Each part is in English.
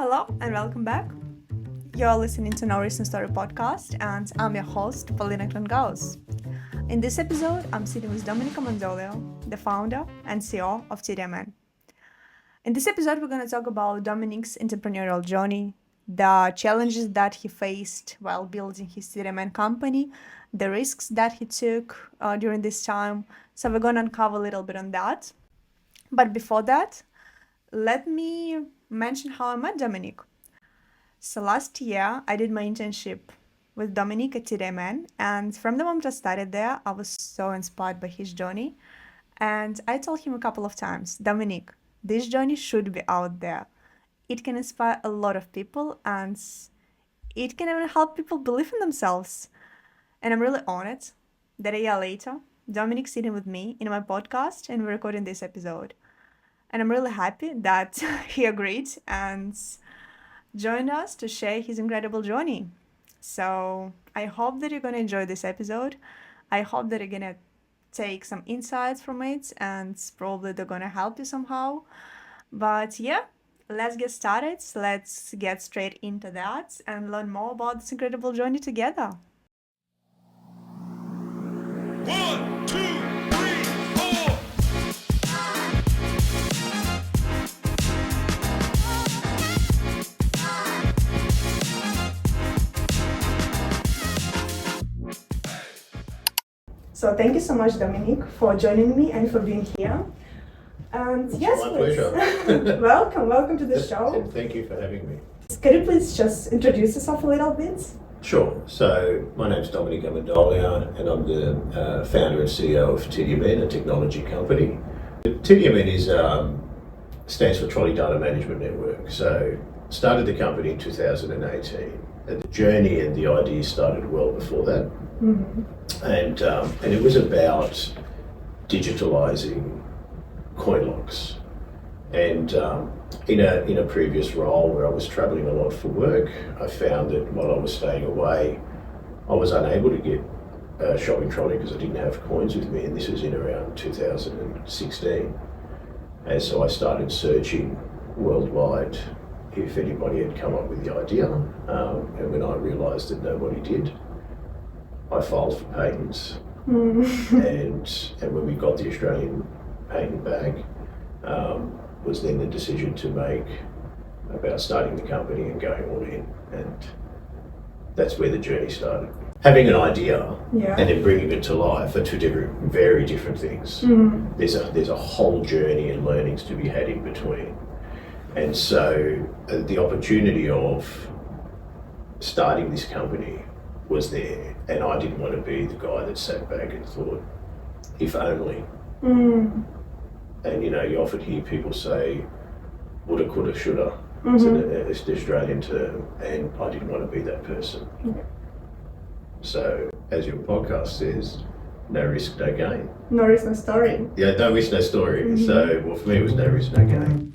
Hello and welcome back. You're listening to No Recent Story podcast, and I'm your host, Polina Krongauz. In this episode, I'm sitting with Domenic Ammendolia, the founder and CEO of TDMN. In this episode, we're going to talk about Domenic's entrepreneurial journey, the challenges that he faced while building his TDMN company, the risks that he took during this time. So we're going to uncover a little bit on that. But before that, let me mention how I met Domenic. So last year, I did my internship with Domenic at TDMN, and from the moment I started there, I was so inspired by his journey. And I told him a couple of times, Domenic, this journey should be out there. It can inspire a lot of people, and it can even help people believe in themselves. And I'm really honored that a year later, Domenic's sitting with me in my podcast, and we're recording this episode. And I'm really happy that he agreed and joined us to share his incredible journey. So I hope that you're going to enjoy this episode. I hope that you're going to take some insights from it, and probably they're going to help you somehow. But yeah, let's get started. Let's get straight into that and learn more about this incredible journey together. 1, 2, 3, 4. So thank you so much, Domenic, for joining me and for being here. And yes, My please. pleasure. welcome to the show. And thank you for having me. Could you please just introduce yourself a little bit? Sure. So my name's Domenic Ammendolia, and I'm the founder and CEO of TDMN, a technology company. TDMN stands for Trolley Data Management Network. So started the company in 2018. And the journey and the idea started well before that. Mm-hmm. And it was about digitalising coin locks. And in a previous role where I was travelling a lot for work, I found that while I was staying away, I was unable to get a shopping trolley because I didn't have coins with me, and this was in around 2016. And so I started searching worldwide if anybody had come up with the idea, and when I realised that nobody did, I filed for patents. And when we got the Australian patent back, was then the decision to make about starting the company and going all in, and that's where the journey started. Having an idea and then bringing it to life are two very different things. Mm-hmm. There's a whole journey and learnings to be had in between, and so the opportunity of starting this company was there, and I didn't want to be the guy that sat back and thought, if only. Mm. And you often hear people say, woulda, coulda, shoulda. Mm-hmm. It's the Australian term, and I didn't want to be that person. Okay. So, as your podcast says, no risk, no gain. No risk, no story. Yeah, no risk, no story. Mm-hmm. So, well, for me, it was no risk, no gain.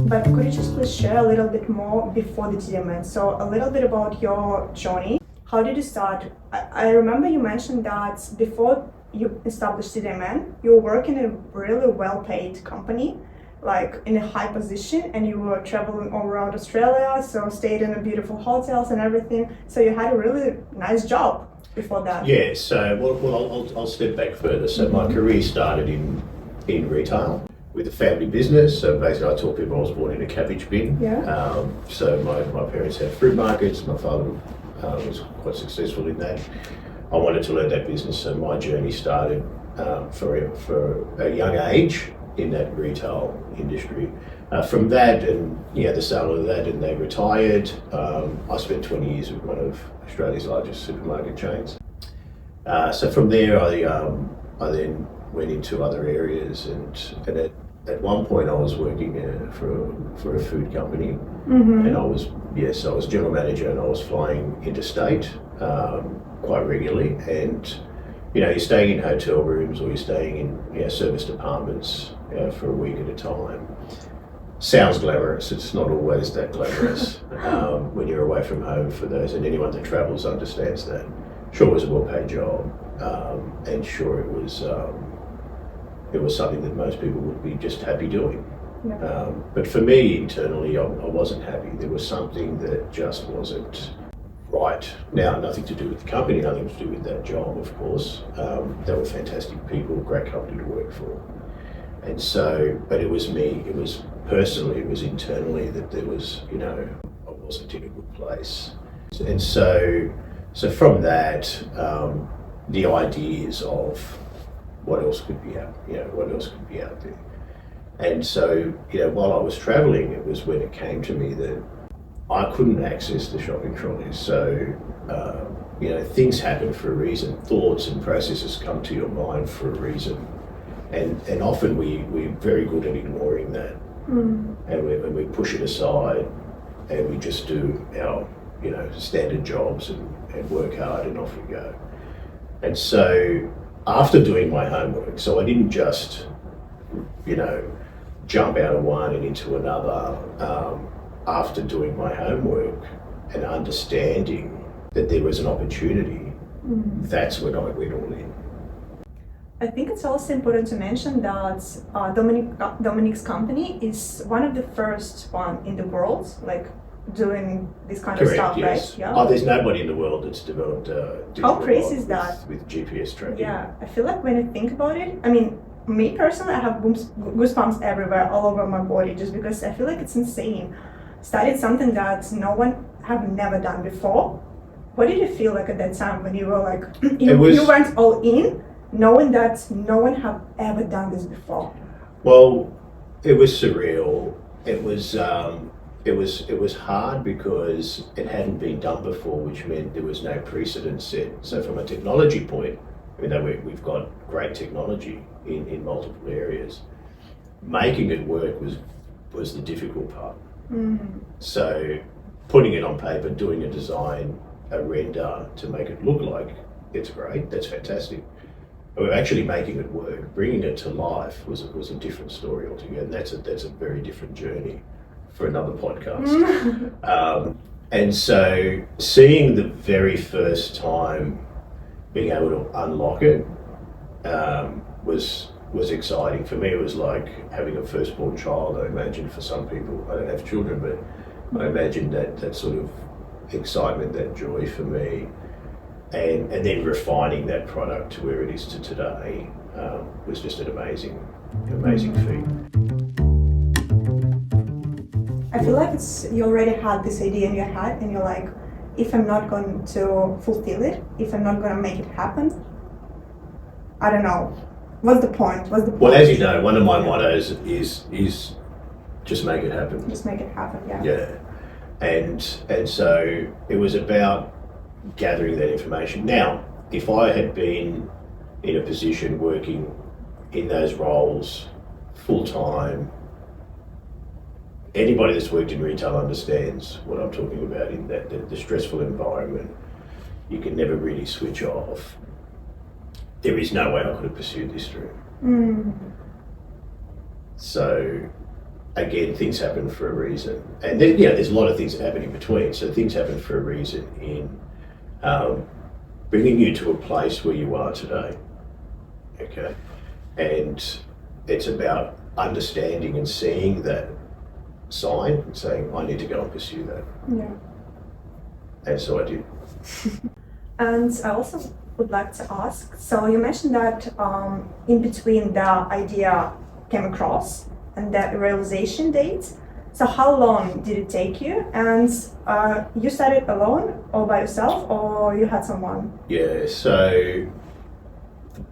But could you just please share a little bit more before the TDMN? So a little bit about your journey. How did you start? I remember you mentioned that before you established TDMN, you were working in a really well-paid company, like in a high position, and you were traveling all around Australia, so stayed in beautiful hotels and everything. So you had a really nice job before that. Yeah, so, well I'll step back further. So my career started in retail with a family business. So basically I taught people I was born in a cabbage bin. Yeah. So my parents had fruit markets. My father was quite successful in that. I wanted to learn that business, so my journey started for a young age in that retail industry. From that, and the sale of that, and they retired. I spent 20 years with one of Australia's largest supermarket chains. So from there, I then went into other areas, and at one point I was working for a food company, and I was general manager, and I was flying interstate quite regularly, and you're staying in hotel rooms or you're staying in service departments for a week at a time. Sounds glamorous, it's not always that glamorous when you're away from home, for those, and anyone that travels understands that. Sure, it was a well-paid job, and sure it was something that most people would be just happy doing. Yeah. But for me, internally, I wasn't happy. There was something that just wasn't right. Now, nothing to do with the company, nothing to do with that job, of course. They were fantastic people, great company to work for. And so, but it was me, it was personally, it was internally that there was, I wasn't in a good place. And so from that, the ideas of what else could be out, what else could be out there. And so, while I was traveling, it was when it came to me that I couldn't access the shopping trolleys. So, things happen for a reason. Thoughts and processes come to your mind for a reason. And often we're very good at ignoring that. And we push it aside and we just do our, standard jobs and work hard and off we go. And so after doing my homework, so I didn't just, jump out of one and into another. After doing my homework and understanding that there was an opportunity, that's when I went all in. I think it's also important to mention that Dominic's company is one of the first one in the world, like doing this kind of stuff, yes. right? Yeah. Oh, there's nobody in the world that's developed a How crazy is that? With GPS tracking. Yeah, I feel like when I think about it, I mean, me personally, I have goosebumps everywhere, all over my body, just because I feel like it's insane. Studied something that no one have never done before. What did you feel like at that time when you were like, you went all in, knowing that no one have ever done this before? Well, it was surreal. It was hard because it hadn't been done before, which meant there was no precedent set. So from a technology point, we've got great technology in multiple areas. Making it work was the difficult part. So putting it on paper, doing a design, a render to make it look like it's great, that's fantastic. But actually making it work, bringing it to life was a different story altogether. And that's a very different journey for another podcast. And so seeing the very first time being able to unlock it was exciting. For me, it was like having a firstborn child. I imagine for some people, I don't have children, but I imagine that sort of excitement, that joy for me, and then refining that product to where it is to today was just an amazing feat. I feel like you already had this idea in your head and you're like, if I'm not going to fulfill it, if I'm not going to make it happen, I don't know. What's the point? Well, as you know, one of my mottos is just make it happen. Just make it happen, yeah. Yeah. And so it was about gathering that information. Now, if I had been in a position working in those roles full time, anybody that's worked in retail understands what I'm talking about in that the stressful environment. You can never really switch off. There is no way I could have pursued this dream. So again, things happen for a reason. And then, there's a lot of things that happen in between. So things happen for a reason in bringing you to a place where you are today. Okay. And it's about understanding and seeing that sign and saying, I need to go and pursue that. Yeah. And so I did. And I also would like to ask, so you mentioned that in between the idea came across and the realization date. So how long did it take you? And you started alone or by yourself, or you had someone? Yeah, so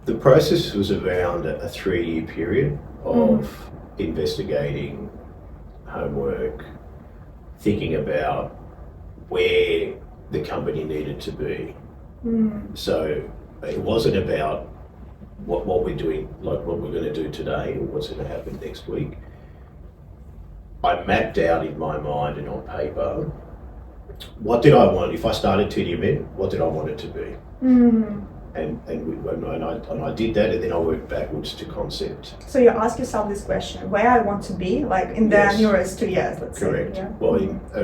the process was around a 3-year period of investigating, homework, thinking about where the company needed to be. So it wasn't about what we're doing, like what we're going to do today or what's going to happen next week. I mapped out in my mind and on paper, what did I want? If I started TDMN, what did I want it to be? And I did that, and then I worked backwards to concept. So you ask yourself this question: where I want to be, like in the nearest 2 years, let's Correct. say. Yeah? Well,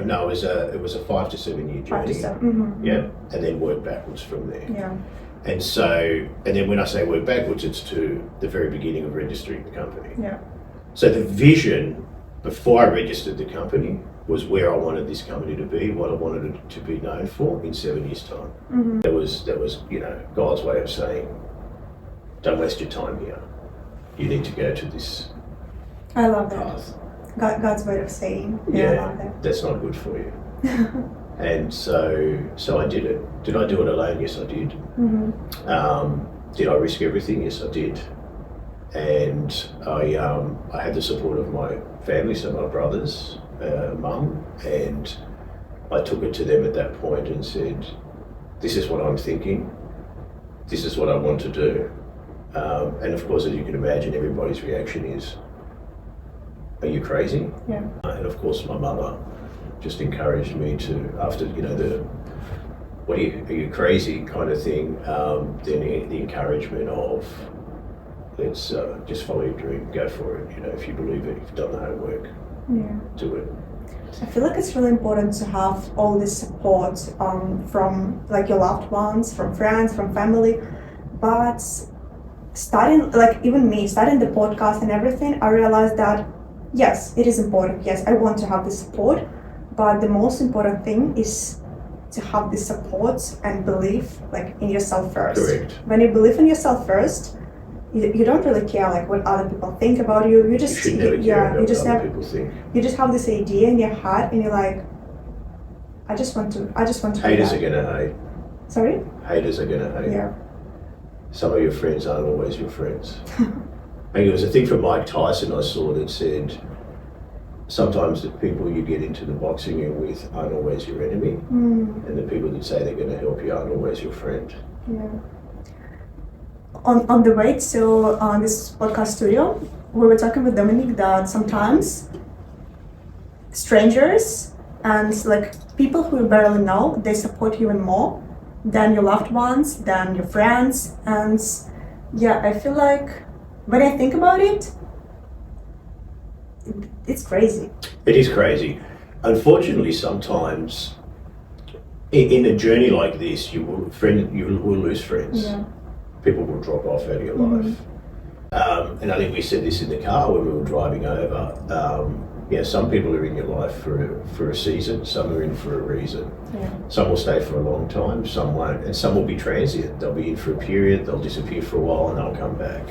no, it was a 5 to 7 year journey. 5 to 7. Yeah, and then work backwards from there. Yeah. And then when I say work backwards, it's to the very beginning of registering the company. Yeah. So the vision before I registered the company, was where I wanted this company to be, what I wanted it to be known for in 7 years' time. Mm-hmm. That was God's way of saying, don't waste your time here. You need to go to this I love that. path. God's way of saying. I love that. That's not good for you. And so I did it. Did I do it alone? Yes, I did. Mm-hmm. Did I risk everything? Yes, I did. And I had the support of my family, so my brothers, mum, and I took it to them at that point and said, this is what I'm thinking, this is what I want to do. And of course, as you can imagine, everybody's reaction is, are you crazy? Yeah. And of course, my mama just encouraged me to, after the are you crazy kind of thing, then the encouragement of, let's just follow your dream, go for it. If you believe it, if you've done the homework, do it. I feel like it's really important to have all this support from like your loved ones, from friends, from family. But starting, like even me, starting the podcast and everything, I realized that yes, it is important. Yes, I want to have the support, but the most important thing is to have the support and belief like in yourself first. Correct. When you believe in yourself first, you don't really care like what other people think about you. You just You should never care about you just what other have people think. you just have this idea in your heart and you're like, I just want to Haters do are that. gonna hate. Sorry? Haters are gonna hate. Yeah. Some of your friends aren't always your friends. I think it was a thing from Mike Tyson I saw that said, sometimes the people you get into the boxing ring with aren't always your enemy, and the people that say they're going to help you aren't always your friend. Yeah. On the way to this podcast studio, we were talking with Domenic that sometimes strangers and like people who you barely know, they support you even more than your loved ones, than your friends. And yeah, I feel like when I think about it, it's crazy. It is crazy. Unfortunately, sometimes in a journey like this, you will lose friends. Yeah. People will drop off out of your life. And I think we said this in the car when we were driving over. Some people are in your life for a season, some are in for a reason. Yeah. Some will stay for a long time, some won't, and some will be transient. They'll be in for a period, they'll disappear for a while, and they'll come back.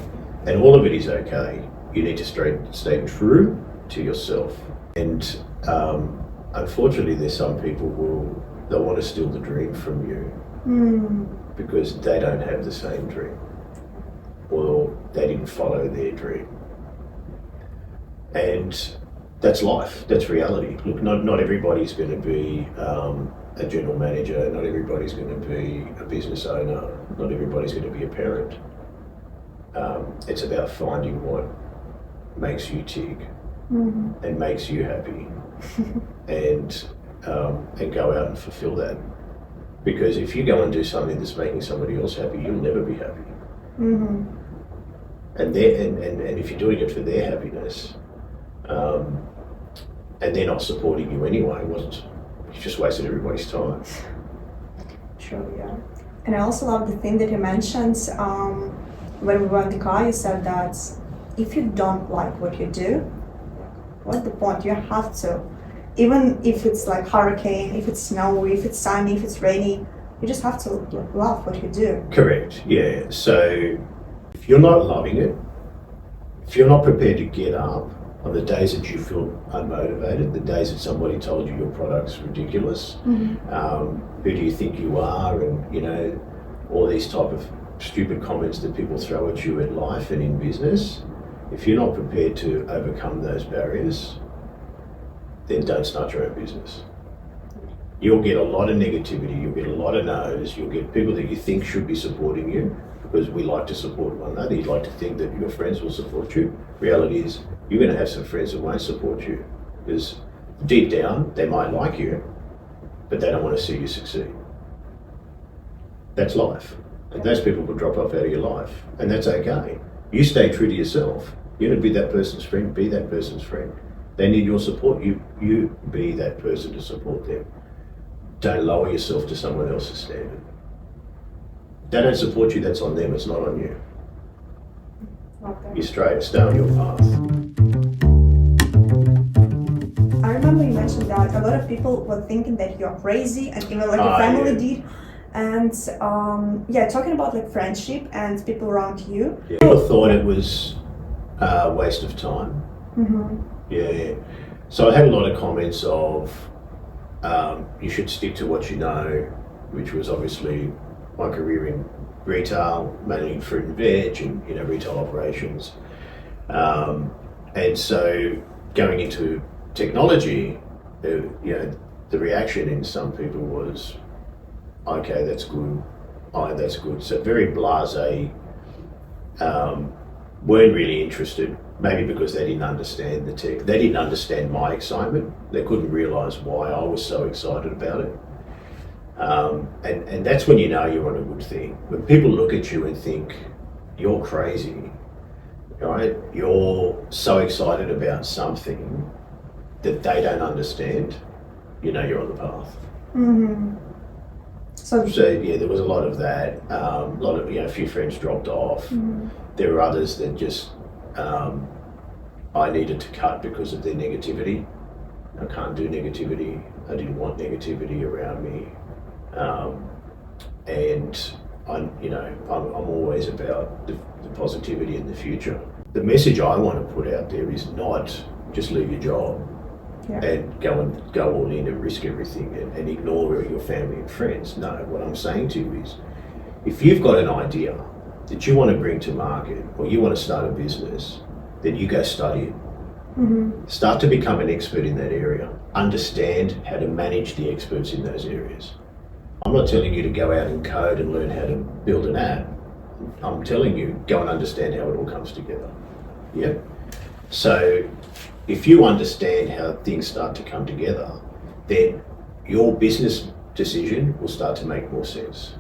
And all of it is okay. You need to stay true to yourself. And unfortunately, there's some people they'll want to steal the dream from you because they don't have the same dream, or they didn't follow their dream. And that's life, that's reality. Look, not everybody's going to be a general manager, not everybody's going to be a business owner, not everybody's going to be a parent. It's about finding what makes you tick and makes you happy, and go out and fulfill that. Because if you go and do something that's making somebody else happy, you'll never be happy. And if you're doing it for their happiness, and they're not supporting you anyway, you just wasted everybody's time. True, yeah. And I also love the thing that you mentioned when we were in the car. You said that if you don't like what you do, what's the point? You have to. Even if it's like hurricane, if it's snowy, if it's sunny, if it's rainy, you just have to love what you do. Correct, yeah. So if you're not loving it, if you're not prepared to get up on the days that you feel unmotivated, the days that somebody told you your product's ridiculous, who do you think you are, and all these type of stupid comments that people throw at you in life and in business, if you're not prepared to overcome those barriers, then don't start your own business. You'll get a lot of negativity, you'll get a lot of no's, you'll get people that you think should be supporting you, because we like to support one another. You'd like to think that your friends will support you. Reality is, you're going to have some friends that won't support you, because deep down, they might like you, but they don't want to see you succeed. That's life. And those people will drop off out of your life, and that's okay. You stay true to yourself. You're going to be that person's friend, be that person's friend. They need your support, you be that person to support them. Don't lower yourself to someone else's standard. They don't support you, that's on them, it's not on you. Okay. You stay on your path. lot of people were thinking that you're crazy, and even like your Ah, family yeah. did. And talking about like friendship and people around you. Yeah. People thought it was a waste of time. Mm-hmm. Yeah. So I had a lot of comments of you should stick to what you know, which was obviously my career in retail, mainly fruit and veg and retail operations. And so going into technology, the reaction in some people was, okay, that's good. Oh, that's good. So very blasé, weren't really interested, maybe because they didn't understand the tech. They didn't understand my excitement. They couldn't realise why I was so excited about it. And that's when you know you're on a good thing. When people look at you and think, you're crazy, right? You're so excited about something that they don't understand, you know you're on the path. Mm-hmm. So yeah, there was a lot of that. A lot of, a few friends dropped off. mm-hmm. There were others that just, I needed to cut because of their negativity. I can't do negativity. I didn't want negativity around me. And I'm always about the positivity in the future. The message I want to put out there is not just leave your job and go all in and risk everything and ignore your family and friends. No, what I'm saying to you is, if you've got an idea that you want to bring to market or you want to start a business, then you go study it. Mm-hmm. Start to become an expert in that area. Understand how to manage the experts in those areas. I'm not telling you to go out and code and learn how to build an app. I'm telling you, go and understand how it all comes together. Yeah? So if you understand how things start to come together, then your business decision will start to make more sense.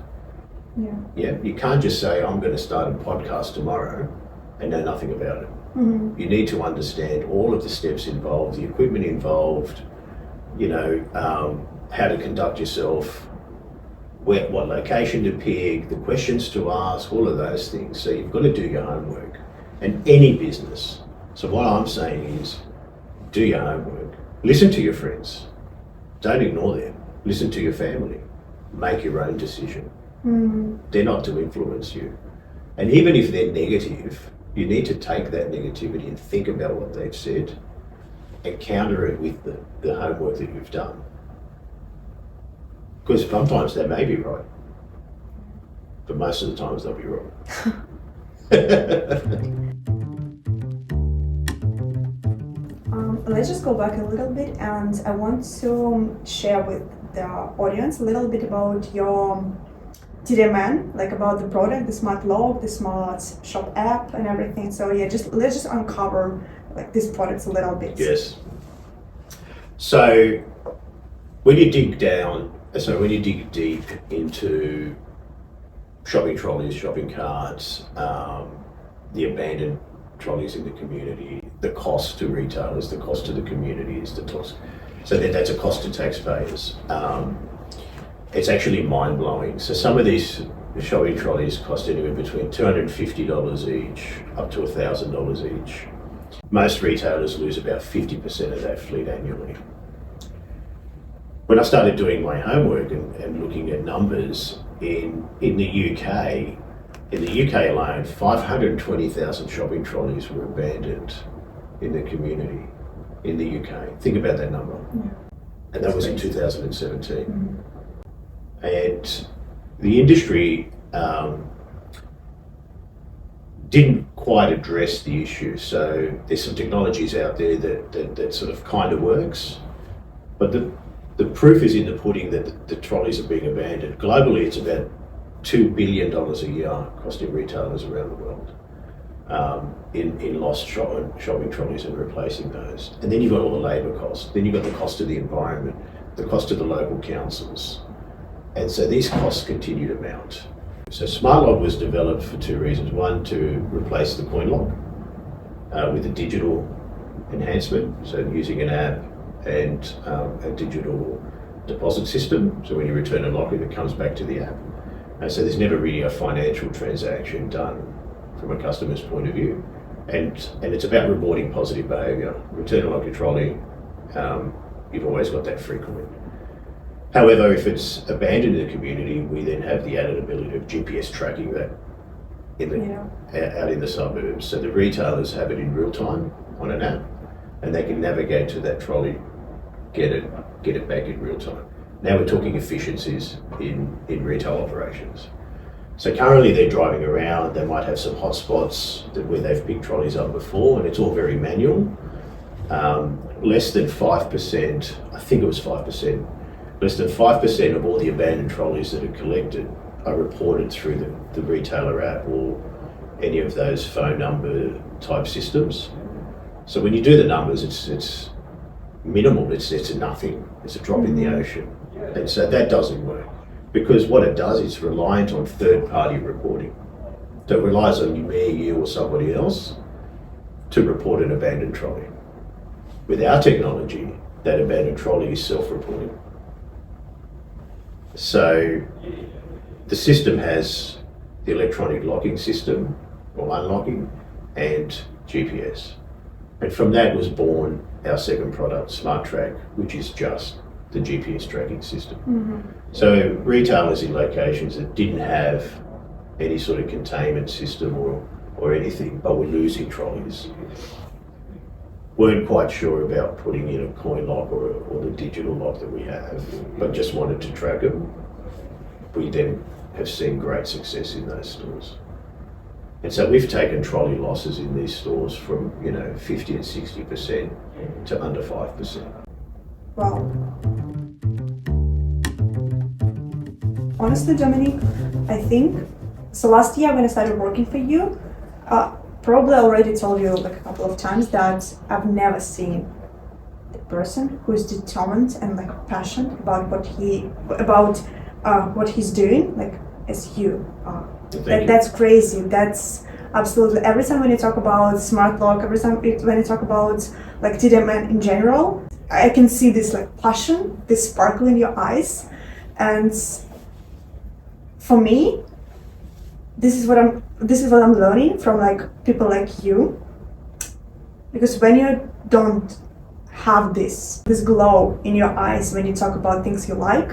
Yeah. Yeah? You can't just say, I'm going to start a podcast tomorrow and know nothing about it. Mm-hmm. You need to understand all of the steps involved, the equipment involved, how to conduct yourself, what location to pick, the questions to ask, all of those things. So you've got to do your homework. And any business. So what I'm saying is, do your homework. Listen to your friends. Don't ignore them. Listen to your family. Make your own decision. Mm-hmm. They're not to influence you. And even if they're negative, you need to take that negativity and think about what they've said and counter it with the homework that you've done. Because sometimes they may be right, but most of the times they'll be wrong. Let's just go back a little bit, and I want to share with the audience a little bit about your TDMN, like about the product, the smart log, the smart shop app, and everything. So yeah, let's just uncover like these products a little bit. Yes. So when you dig deep into shopping trolleys, shopping carts, the abandoned trolleys in the community, the cost to retailers, the cost to the communities, so that's a cost to taxpayers. It's actually mind-blowing. So some of these shopping trolleys cost anywhere between $250 each up to $1,000 each. Most retailers lose about 50% of that fleet annually. When I started doing my homework and looking at numbers in the UK alone, 520,000 shopping trolleys were abandoned in the community in the UK. Think about that number. Yeah. And that was in 2017. Mm-hmm. And the industry didn't quite address the issue. So there's some technologies out there that sort of kind of works, but the proof is in the pudding that the trolleys are being abandoned. Globally, it's about $2 billion a year costing retailers around the world in lost shopping trolleys and replacing those. And then you've got all the labour costs. Then you've got the cost of the environment, the cost of the local councils. And so these costs continue to mount. So Smart Log was developed for two reasons. One, to replace the coin log with a digital enhancement, so using an app and a digital deposit system. So when you return a locker, it comes back to the app. So there's never really a financial transaction done from a customer's point of view. And it's about rewarding positive behaviour. Return a locker trolley, you've always got that frequent. However, if it's abandoned in the community, we then have the added ability of GPS tracking that out in the suburbs. So the retailers have it in real time on an app, and they can navigate to that trolley, get it back in real time. Now we're talking efficiencies in retail operations. So currently they're driving around, they might have some hotspots where they've picked trolleys up before, and it's all very manual. Less than 5%, I think it was 5%, less than 5% of all the abandoned trolleys that are collected are reported through the retailer app or any of those phone number type systems. So when you do the numbers, it's minimal, it's nothing, it's a drop in the ocean. And so that doesn't work, because what it does is reliant on third-party reporting. So it relies on me, you or somebody else to report an abandoned trolley. With our technology, that abandoned trolley is self-reporting. So the system has the electronic locking system or unlocking and GPS. And from that was born our second product, Smart Track, which is just the GPS tracking system. So retailers in locations that didn't have any sort of containment system or anything, but were losing trolleys, weren't quite sure about putting in a coin lock or the digital lock that we have, but just wanted to track them. We then have seen great success in those stores. And so we've taken trolley losses in these stores from 50 and 60% to under 5%. Wow. Honestly, Domenic, I think, so last year when I started working for you, probably already told you like a couple of times that I've never seen a person who is determined and like passionate about what he's doing, like as you are. That's crazy. That's absolutely, every time when you talk about smart lock, every time when you talk about like TDMN in general, I can see this like passion, this sparkle in your eyes. And for me, this is what I'm learning from like people like you. Because when you don't have this glow in your eyes when you talk about things you like,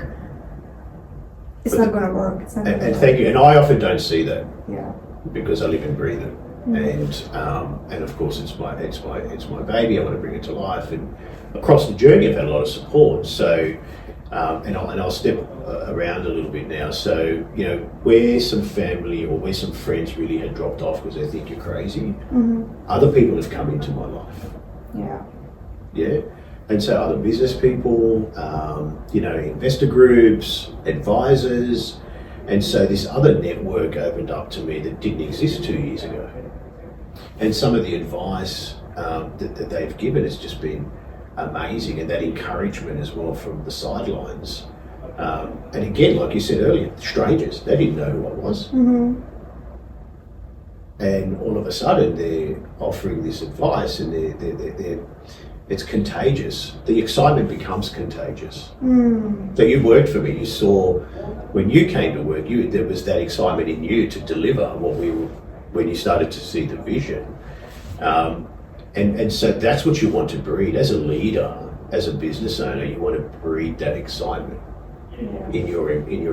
it's not going to work. It's not and thank you. And I often don't see that. Yeah. Because I live and breathe it, and of course it's my baby. I want to bring it to life, and across the journey I've had a lot of support. So, and I'll step around a little bit now. So where some family or where some friends really had dropped off because they think you're crazy, other people have come into my life. Yeah. And so other business people, investor groups, advisors, and so this other network opened up to me that didn't exist 2 years ago. And some of the advice that they've given has just been amazing, and that encouragement as well from the sidelines. And again, like you said earlier, strangers, they didn't know who I was. And all of a sudden they're offering this advice, and it's contagious. The excitement becomes contagious. So you worked for me. You saw when you came to work, there was that excitement in you to deliver when you started to see the vision. And so that's what you want to breed as a leader, as a business owner. You want to breed that excitement in your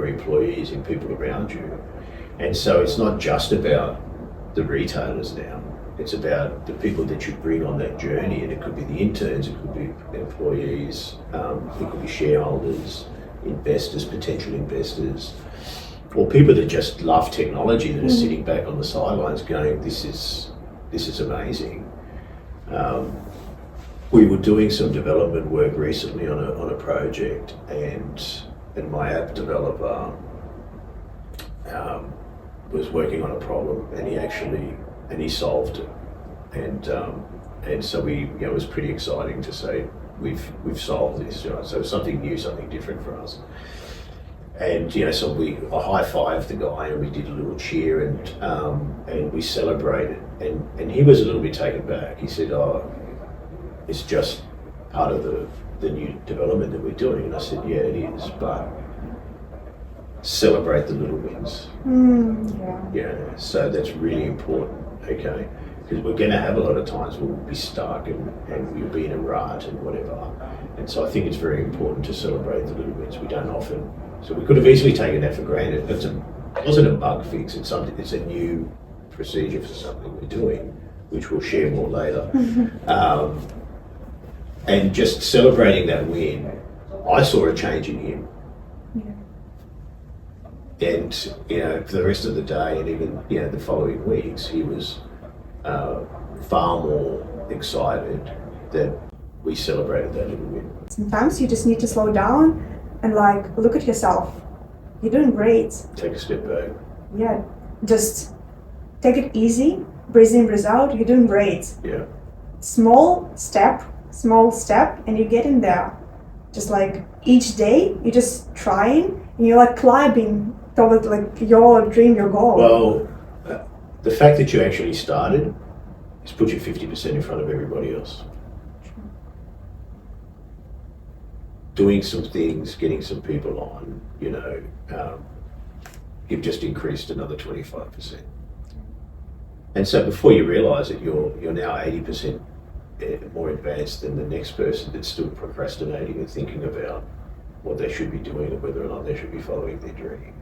employees, in people around you. And so it's not just about the retailers now. It's about the people that you bring on that journey, and it could be the interns, it could be employees, it could be shareholders, investors, potential investors, or people that just love technology that are sitting back on the sidelines going, this is amazing. We were doing some development work recently on a project, and my app developer was working on a problem, and he solved it, and so it was pretty exciting to say we've solved this. So something new, something different for us. And so I high-fived the guy, and we did a little cheer, and we celebrated. And he was a little bit taken back. He said, "Oh, it's just part of the new development that we're doing." And I said, "Yeah, it is, but celebrate the little wins." So that's really important. Okay, because we're going to have a lot of times we'll be stuck and we'll be in a rut and whatever. And so I think it's very important to celebrate the little wins. We don't often, so we could have easily taken that for granted. It wasn't a bug fix, it's a new procedure for something we're doing, which we'll share more later. And just celebrating that win, I saw a change in him. And, for the rest of the day and even, the following weeks, he was far more excited that we celebrated that little win. Sometimes you just need to slow down and look at yourself. You're doing great. Take a step back. Yeah, just take it easy, breathe in, breathe out, you're doing great. Yeah. Small step, and you're getting there. Just each day, you're just trying, and you're climbing towards your dream, your goal. Well, the fact that you actually started has put you 50% in front of everybody else. Doing some things, getting some people on, you've just increased another 25%. And so before you realise it, you're now 80% more advanced than the next person that's still procrastinating and thinking about what they should be doing and whether or not they should be following their dream.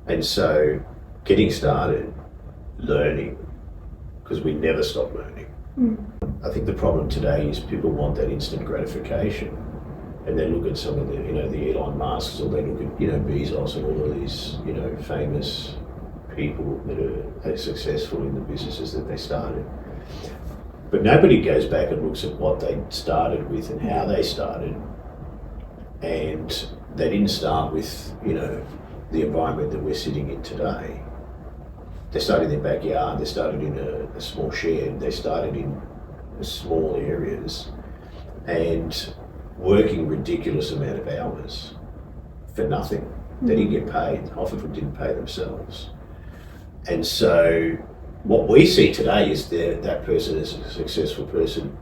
And so getting started, learning, because we never stop learning. I think the problem today is people want that instant gratification. And they look at some of the, the Elon Musks, or they look at, Bezos and all of these, famous people that are successful in the businesses that they started. But nobody goes back and looks at what they started with and how they started. And they didn't start with, the environment that we're sitting in today. They started in their backyard, they started in a small shed, they started in small areas and working ridiculous amount of hours for nothing. They didn't get paid, half of them didn't pay themselves. And so what we see today is that person is a successful person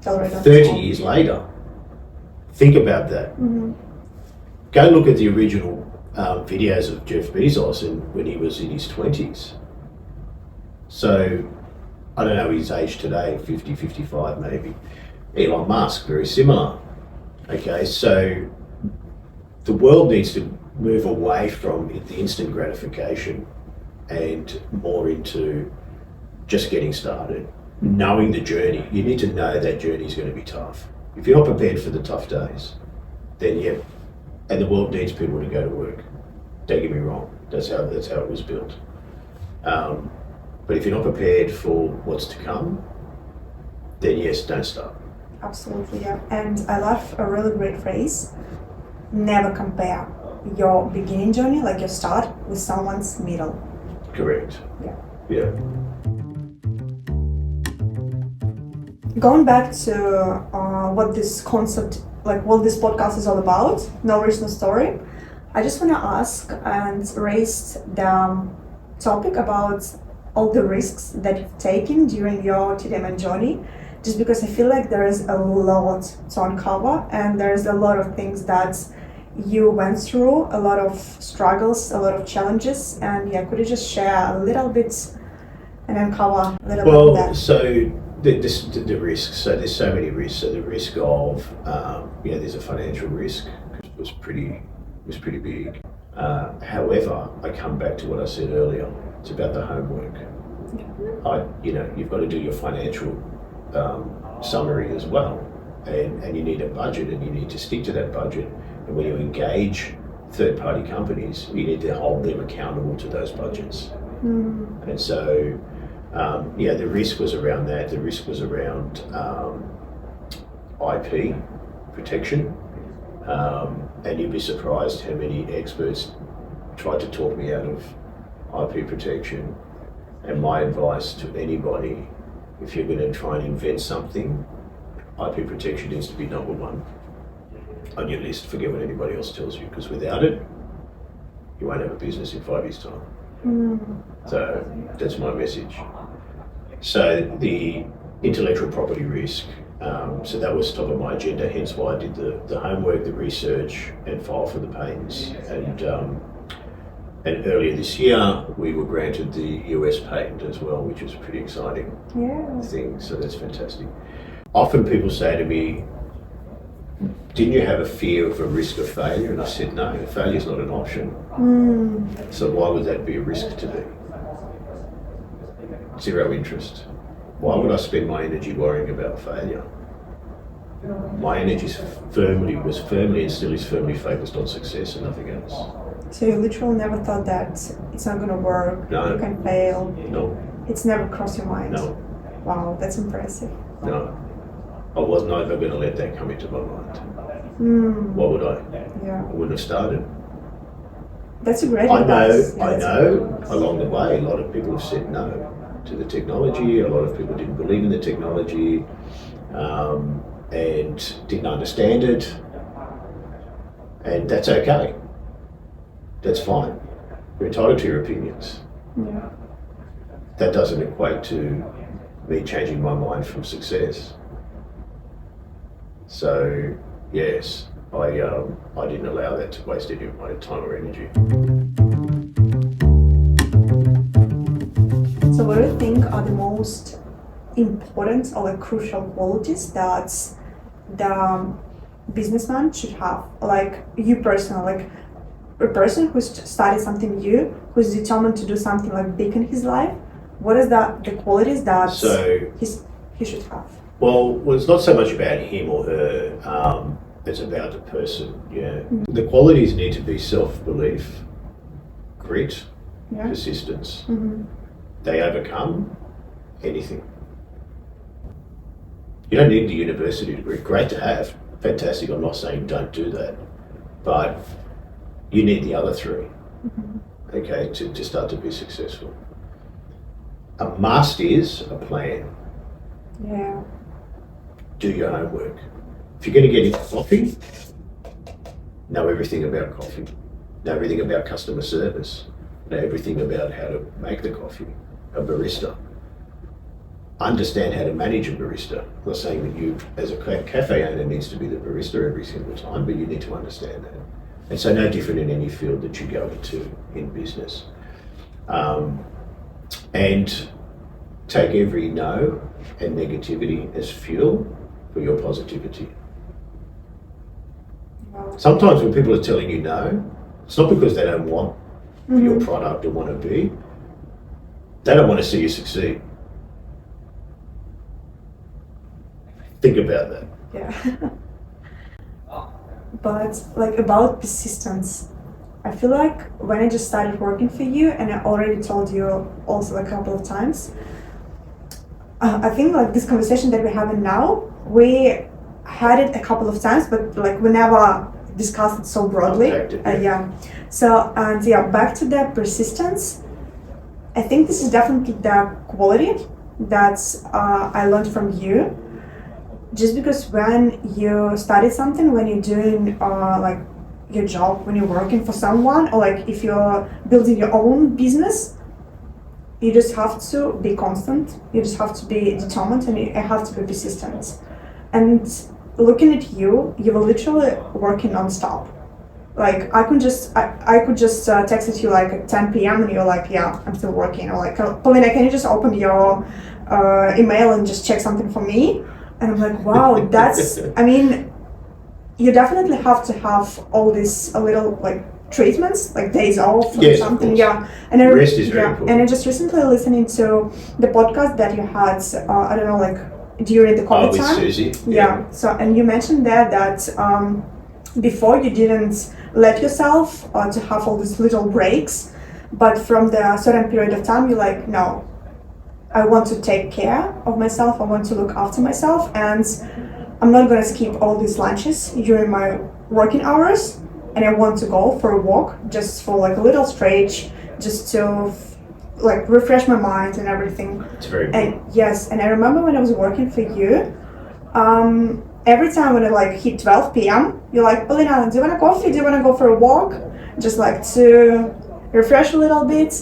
30 years later. Think about that. Go look at the original videos of Jeff Bezos when he was in his 20s. So, I don't know his age today, 50, 55 maybe. Elon Musk, very similar. Okay, so the world needs to move away from the instant gratification and more into just getting started, knowing the journey. You need to know that journey is going to be tough. If you're not prepared for the tough days, then yeah, and the world needs people to go to work. Don't get me wrong, that's how it was built. But if you're not prepared for what's to come, then yes, don't start. Absolutely, yeah. And I love a really great phrase: never compare your beginning journey, your start, with someone's middle. Correct. Yeah. Going back to what this concept, what this podcast is all about, no risk, no story, I just want to ask and raise the topic about all the risks that you've taken during your TDMN journey, just because I feel like there is a lot to uncover and there's a lot of things that you went through, a lot of struggles, a lot of challenges, and could you just share a little bit and uncover a little bit of that? So the risks, so there's so many risks. So the risk of, there's a financial risk, was pretty big. However, I come back to what I said earlier. It's about the homework. You've got to do your financial summary as well, and you need a budget, and you need to stick to that budget. And when you engage third-party companies, you need to hold them accountable to those budgets. And so, the risk was around that. The risk was around IP protection. And you'd be surprised how many experts tried to talk me out of IP protection. And my advice to anybody, if you're going to try and invent something, IP protection needs to be number one on your list. Forget what anybody else tells you, because without it, you won't have a business in 5 years' time. So that's my message. So the intellectual property risk, so that was top of my agenda, hence why I did the homework, the research, and file for the patents. And And earlier this year, we were granted the US patent as well, which is a pretty exciting thing. So that's fantastic. Often people say to me, didn't you have a fear of a risk of failure? And I said, no, failure is not an option. So why would that be a risk to me? Zero interest. Why would I spend my energy worrying about failure? My energy was firmly and still is firmly focused on success and nothing else. So you literally never thought that it's not going to work, No. you can fail? No, It's never crossed your mind? no, Wow, that's impressive. no. I was never going to let that come into my mind. Why would I? Yeah. I wouldn't have started. That's a great I advice. know along the way a lot of people have said no to the technology, a lot of people didn't believe in the technology and didn't understand it, and that's okay. That's fine. You're entitled to your opinions. Yeah. That doesn't equate to me changing my mind from success. So yes, I didn't allow that to waste any of my time or energy. So what do you think are the most important or like crucial qualities that the businessman should have? Like you personally, like a person who's started something new, who's determined to do something like big in his life, what is the qualities that he should have? Well, it's not so much about him or her, it's about the person, yeah. The qualities need to be self-belief, grit, persistence. They overcome anything. You don't need the university degree. Great to have, fantastic. I'm not saying don't do that, but you need the other three, okay, to start to be successful. A must is a plan. Yeah. Do your homework. If you're going to get into coffee, know everything about coffee. Know everything about customer service. Know everything about how to make the coffee. A barista. Understand how to manage a barista. I'm not saying that you, as a cafe owner, needs to be the barista every single time, but you need to understand that. And so no different in any field that you go into in business. And take every no and negativity as fuel for your positivity. Wow. Sometimes when people are telling you no, it's not because they don't want your product or want to be. They don't want to see you succeed. Think about that. Yeah. But like about persistence, I feel like when I just started working for you, and I already told you also a couple of times, I think like this conversation that we're having now, we had it a couple of times, but like we never discussed it so broadly. Yeah. So, and yeah, back to the persistence, I think this is definitely the quality that I learned from you. Just because when you study something, when you're doing like your job, when you're working for someone, or like if you're building your own business, you just have to be constant, you just have to be determined, and you have to be persistent. And looking at you, you were literally working non-stop. Like I could just text at you like at 10 p.m. and you're like, yeah, I'm still working. Or like, Polina, can you just open your email and just check something for me? And I'm like, wow, that's, I mean, you definitely have to have all these little like treatments, like days off or something. Yeah. And rest is very important. And I just recently listening to the podcast that you had, I don't know, like during the COVID time. With Susie. Yeah. So, and you mentioned there that before you didn't let yourself to have all these little breaks, but from the certain period of time, you're like, no, I want to take care of myself, I want to look after myself, and I'm not going to skip all these lunches during my working hours, and I want to go for a walk just for like a little stretch, just to like refresh my mind and everything. It's very important. And yes, and I remember when I was working for you, every time when it like hit 12 p.m, you're like, Polina, do you want a coffee? Do you want to go for a walk? Just like to refresh a little bit.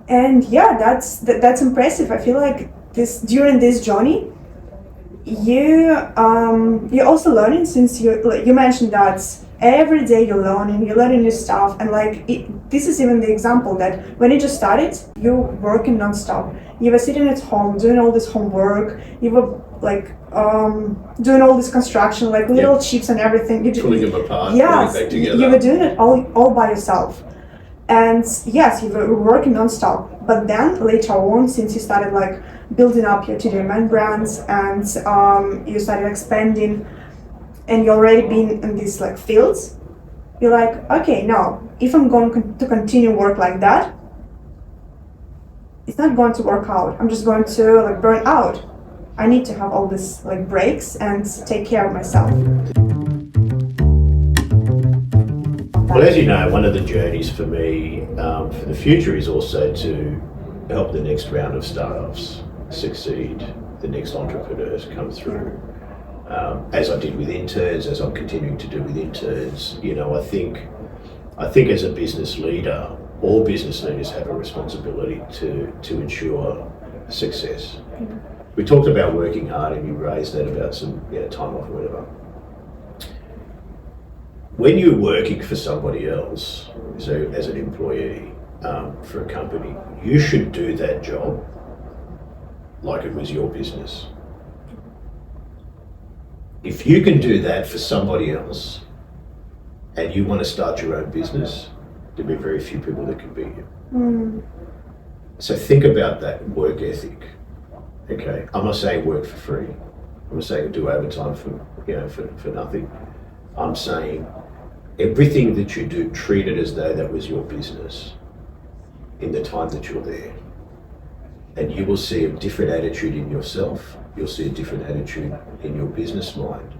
And yeah, that's impressive. I feel like during this journey, you're also learning, since you mentioned that every day you're learning new stuff, and this is even the example that when you just started, you working non-stop. You were sitting at home doing all this homework. You were doing all this construction, like little chips and everything. Pulling them apart, yes, putting it back together. you were doing it all by yourself. And yes, you were working non-stop. But then later on, since you started building up your TDMN brands, and you started expanding, and you're already been in these fields, you're like, okay, now if I'm going to continue work like that, it's not going to work out. I'm just going to burn out. I need to have all this breaks and take care of myself. Well, as you know, one of the journeys for me for the future is also to help the next round of startups succeed, the next entrepreneurs come through. As I did with interns, as I'm continuing to do with interns, I think as a business leader, all business leaders have a responsibility to ensure success. Mm-hmm. We talked about working hard, and you raised that about some time off or whatever. When you're working for somebody else, so as an employee for a company, you should do that job like it was your business. If you can do that for somebody else and you want to start your own business, there'll be very few people that can beat you. Mm. So think about that work ethic. Okay, I'm not saying work for free. I'm not saying do overtime for nothing. I'm saying everything that you do, treat it as though that was your business in the time that you're there. And you will see a different attitude in yourself. You'll see a different attitude in your business mind.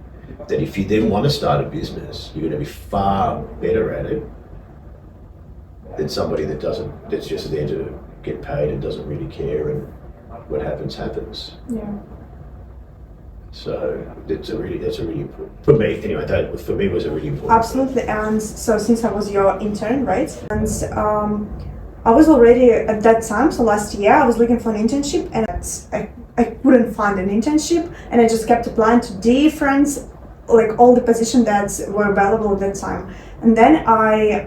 That if you then want to start a business, you're going to be far better at it than somebody that's just there to get paid and doesn't really care, and what happens. Yeah. So that's a really important, for me anyway. That for me was a really important. Absolutely, and so since I was your intern, right, and I was already at that time. So last year I was looking for an internship, and I couldn't find an internship, and I just kept applying to different, all the positions that were available at that time. And then I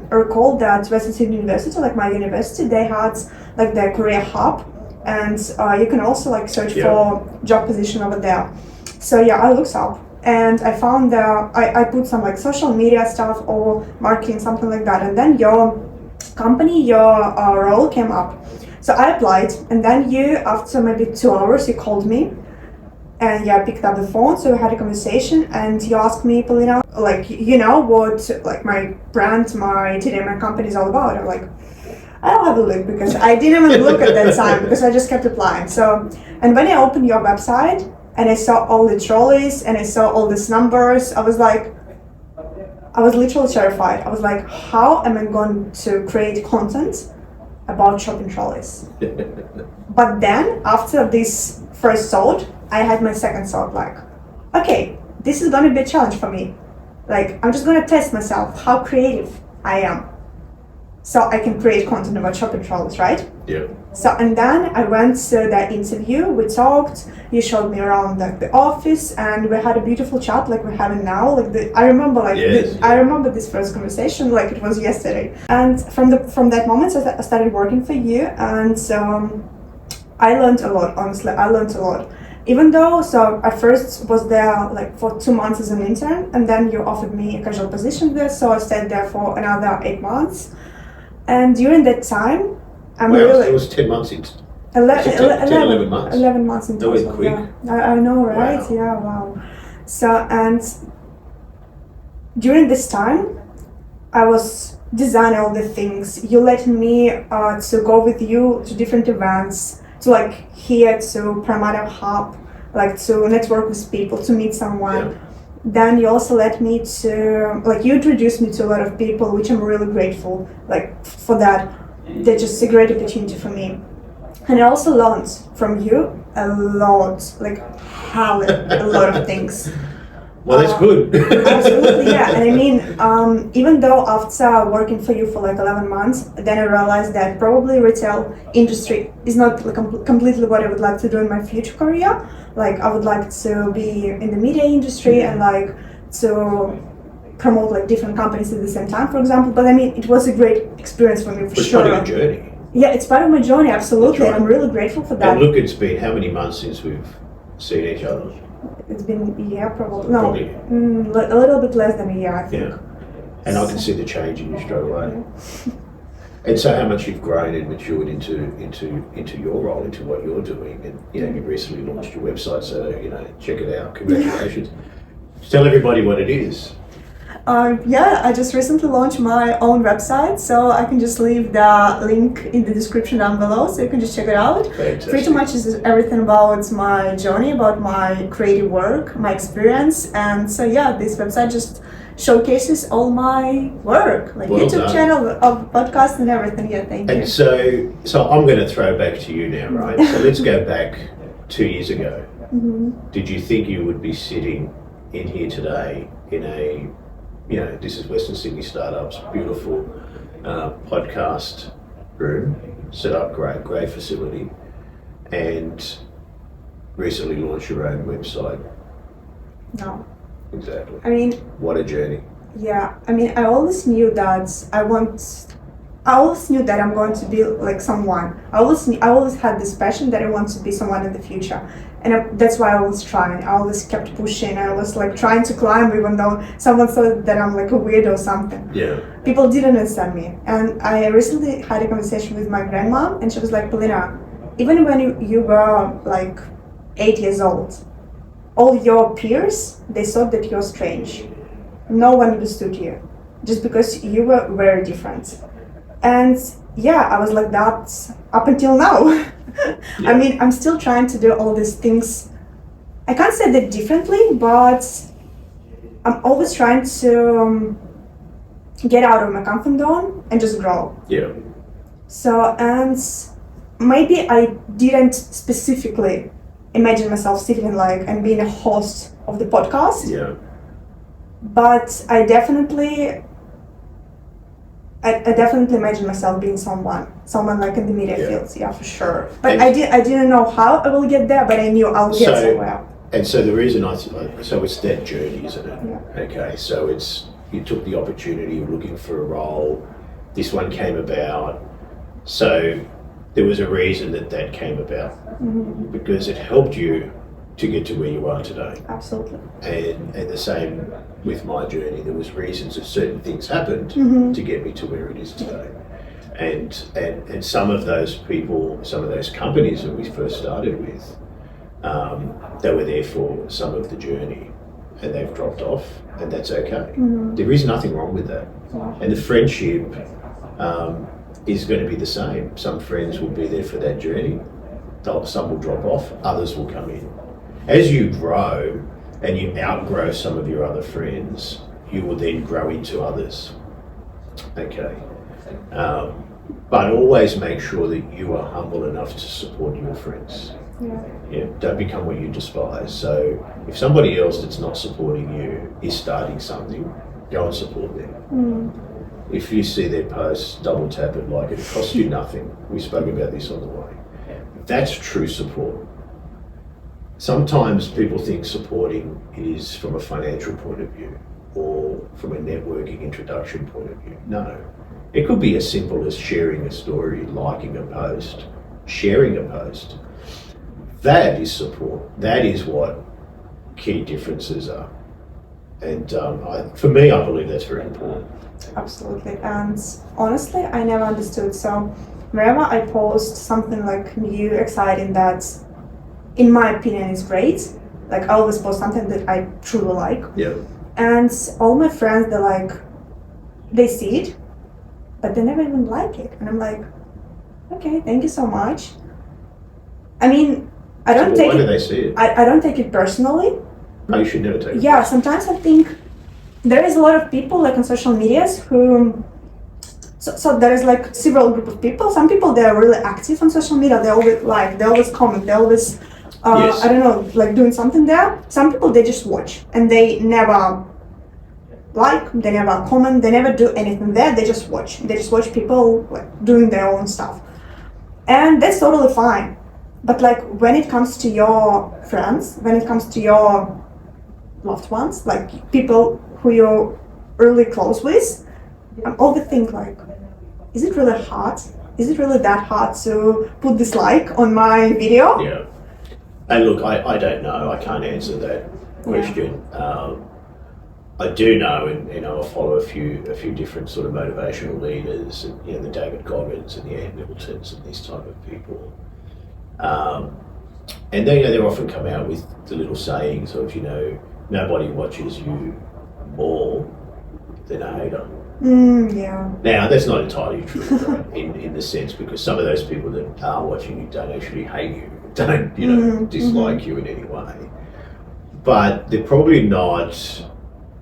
recalled that Western Sydney University, my university, they had their career hub. And you can also search for job position over there. So yeah, I looked up and I found I put some social media stuff or marketing, something like that. And then your company, your role came up. So I applied, and then you, after maybe 2 hours, you called me. And I picked up the phone, so we had a conversation, and you asked me, Polina, what my brand, my TDMN company is all about. I'm like, I'll have a look, because I didn't even look at that time because I just kept applying. So, and when I opened your website and I saw all the trolleys and I saw all these numbers, I was literally terrified. I was like, how am I going to create content about shopping trolleys? But then after this first thought, I had my second thought, okay, this is going to be a challenge for me. I'm just going to test myself, how creative I am. So I can create content about shopping trolleys, right? Yeah. So, and then I went to the interview, we talked, you showed me around the office, and we had a beautiful chat like we're having now. I remember I remember this first conversation like it was yesterday. And from that moment I started working for you, and I learned a lot, honestly, I learned a lot. Even though, so I first was there for 2 months as an intern, and then you offered me a casual position there, so I stayed there for another 8 months. And during that time, it was 10 months into 11 months. 11 months into that was quick. Yeah. I know, right? Wow. Yeah, wow. So, and during this time, I was designing all the things. You let me to go with you to different events, to here to Pramada Hub, to network with people, to meet someone. Yeah. Then you also let me to, you introduced me to a lot of people, which I'm really grateful, for that. They're just a great opportunity for me. And I also learned from you a lot, a lot of things. Well, that's good. Absolutely, yeah. And I mean, even though after working for you for like 11 months, then I realized that probably retail industry is not like completely what I would like to do in my future career. Like I would like to be in the media industry and like to promote like different companies at the same time, for example. But I mean, it was a great experience for me for It's sure. part of your journey. Yeah, it's part of my journey, absolutely. That's right. And I'm really grateful for that. And look, it's been how many months since we've seen each other? It's been a year probably. No, Probably. A little bit less than a year, I think. Yeah. And I can see the change in you straight away. And so how much you've grown and matured into your role, into what you're doing. And you recently launched your website, so check it out. Congratulations. Just tell everybody what it is. Yeah, I just recently launched my own website, so I can just leave the link in the description down below, so you can just check it out. Fantastic. Pretty much is everything about my journey, about my creative work, my experience, and so yeah, this website just showcases all my work, like Well YouTube done. channel, of podcast and everything. Yeah, thank you. And so I'm going to throw back to you now, right? So let's go back 2 years ago. Did you think you would be sitting in here today in a this is Western Sydney Startups, beautiful podcast room, set up great facility, and recently launched your own website? No, Exactly. I mean, What a journey. yeah, I mean, I always knew that I'm going to be like someone. I always had this passion that I want to be someone in the future, and that's why I was trying. I always kept pushing. I was like trying to climb, even though someone thought that I'm like a weirdo or something. Yeah. People didn't understand me, and I recently had a conversation with my grandma, and she was like, "Polina, even when you were like 8 years old, all your peers, they thought that you're strange. No one understood you, just because you were very different." And yeah, I was like that up until now. Yeah. I mean, I'm still trying to do all these things. I can't say that differently, but I'm always trying to get out of my comfort zone and just grow. Yeah. So, and maybe I didn't specifically imagine myself sitting like and being a host of the podcast, Yeah. but I definitely imagine myself being someone like in the media Yeah. fields, yeah, for sure. But And- I didn't know how I will get there, but I knew I'll get somewhere. And so the reason so it's that journey, isn't it? Yeah. Okay, so you took the opportunity of looking for a role. This one came about. So there was a reason that came about, because it helped you to get to where you are today. Absolutely. And the same with my journey. There was reasons that certain things happened to get me to where it is today. And some of those people, some of those companies that we first started with, they were there for some of the journey, and they've dropped off, and that's okay. There is nothing wrong with that. And the friendship is going to be the same. Some friends will be there for that journey. Some will drop off, others will come in. As you grow and you outgrow some of your other friends, you will then grow into others. Okay. But always make sure that you are humble enough to support your friends. Yeah. Yeah, don't become what you despise. So if somebody else that's not supporting you is starting something, go and support them. If you see their posts, double tap it, like it. It costs you nothing. We spoke about this on the way. That's true support. Sometimes people think supporting is from a financial point of view or from a networking introduction point of view. No. It could be as simple as sharing a story, liking a post, sharing a post. That is support. That is what key differences are. And for me, I believe that's very important. Absolutely. And honestly, I never understood. So whenever I post something like new, exciting, that in my opinion is great, like I always post something that I truly like. Yeah. And all my friends, they're like, they see it, but they never even like it. And I'm like, okay, thank you so much. I mean, I don't Why take do it. they see it? I don't take it personally. No, you should never take it. Yeah, sometimes I think there is a lot of people like on social medias who, so there is like several group of people. Some people, they are really active on social media. They always like, they always comment, they always Yes. I don't know, like doing something there. Some people, they just watch and they never they never comment, they never do anything there. They just watch. They just watch people like doing their own stuff, and that's totally fine. But like when it comes to your friends, when it comes to your loved ones, like people who you're really close with, I always think like, is it really hard? Is it really that hard to put this like on my video? Yeah. And look, I don't know. I can't answer that question. I do know, and I follow a few different sort of motivational leaders, and the David Goggins and the Ann Middletons and these type of people. And they often come out with the little sayings of nobody watches you more than a hater. Yeah. Now that's not entirely true, right? in the sense, because some of those people that are watching you don't actually hate you, don't dislike you in any way, but they're probably not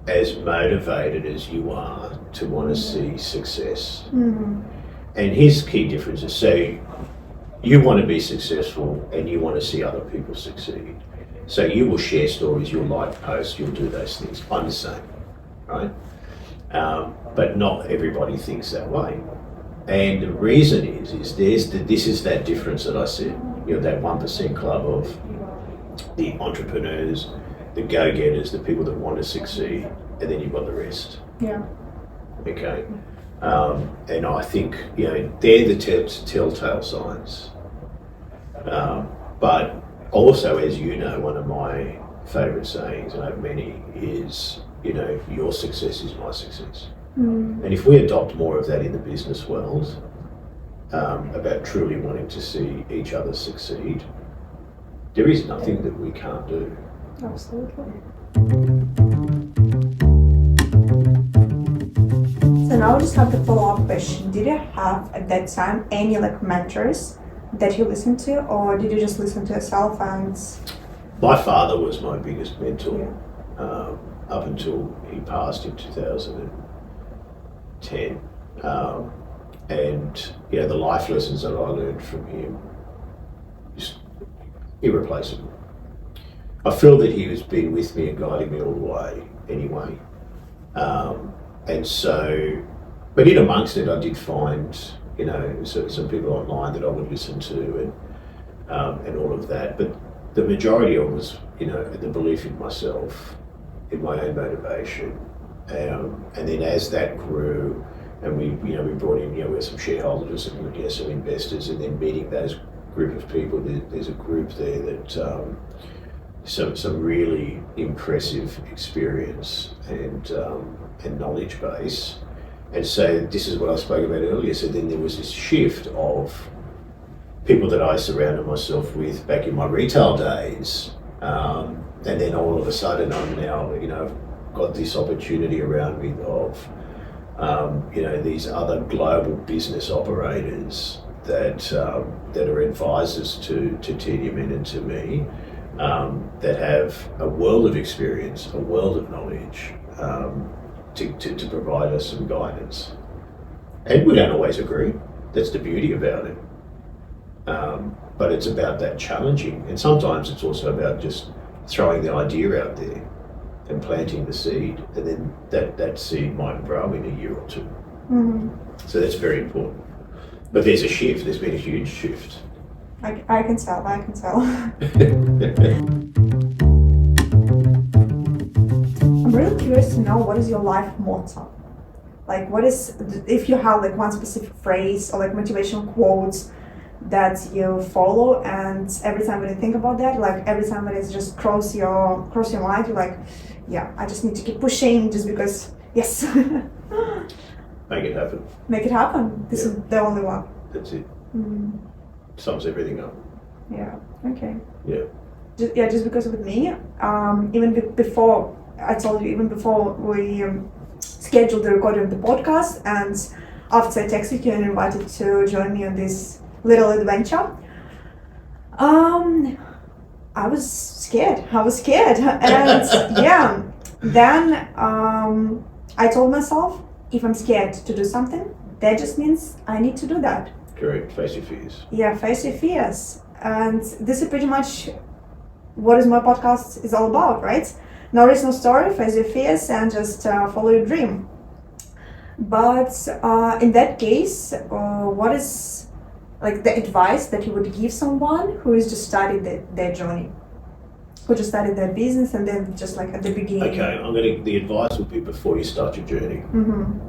as motivated as you are to want to see success. And his key difference is, so you want to be successful and you want to see other people succeed. So you will share stories, you'll like posts, you'll do those things. I'm the same, right? But not everybody thinks that way. And the reason is this is that difference that I said, that 1% club of the entrepreneurs, the go-getters, the people that want to succeed, and then you've got the rest. Yeah. Okay. And I think, they're the telltale signs. But also, as you know, one of my favourite sayings, and I have many, is, your success is my success. And if we adopt more of that in the business world, about truly wanting to see each other succeed, there is nothing that we can't do. Absolutely. So now I just have the follow-up question. Did you have at that time any mentors that you listened to, or did you just listen to yourself and... My father was my biggest mentor up until he passed in 2010. And the life lessons that I learned from him, just irreplaceable. I feel that he has been with me and guiding me all the way anyway. And so, but in amongst it, I did find, some people online that I would listen to and all of that. But the majority of it was, the belief in myself, in my own motivation. And then as that grew, and we brought in, we had some shareholders and some investors, and then meeting those group of people, there's a group there that some really impressive experience and knowledge base. And so this is what I spoke about earlier. So then there was this shift of people that I surrounded myself with back in my retail days, and then all of a sudden I'm now, got this opportunity around me of, these other global business operators that are advisors to TDMN and to me, that have a world of experience, a world of knowledge, to provide us some guidance. And we don't always agree. That's the beauty about it. But it's about that challenging, and sometimes it's also about just throwing the idea out there and planting the seed, and then that seed might grow in a year or two. So that's very important. But there's a shift. There's been a huge shift. I can tell. I'm really curious to know, what is your life motto? Like, what is, if you have one specific phrase or motivational quotes that you follow, and every time when you think about that, every time when it's just cross your mind, you're like, yeah, I just need to keep pushing just because, yes. Make it happen. Make it happen. This is the only one. That's it. Sums everything up. Yeah. Okay. Yeah. Just because with me, even before, I told you, even before we scheduled the recording of the podcast, and after I texted you and invited to join me on this little adventure, I was scared. And then I told myself, if I'm scared to do something, that just means I need to do that. Correct. Face your fears. Yeah, face your fears. And this is pretty much what is my podcast is all about, right? No risk, no story, face your fears and just follow your dream. But in that case, what is like the advice that you would give someone who is just starting their journey, who just started their business and then just like at the beginning? Okay, the advice would be before you start your journey.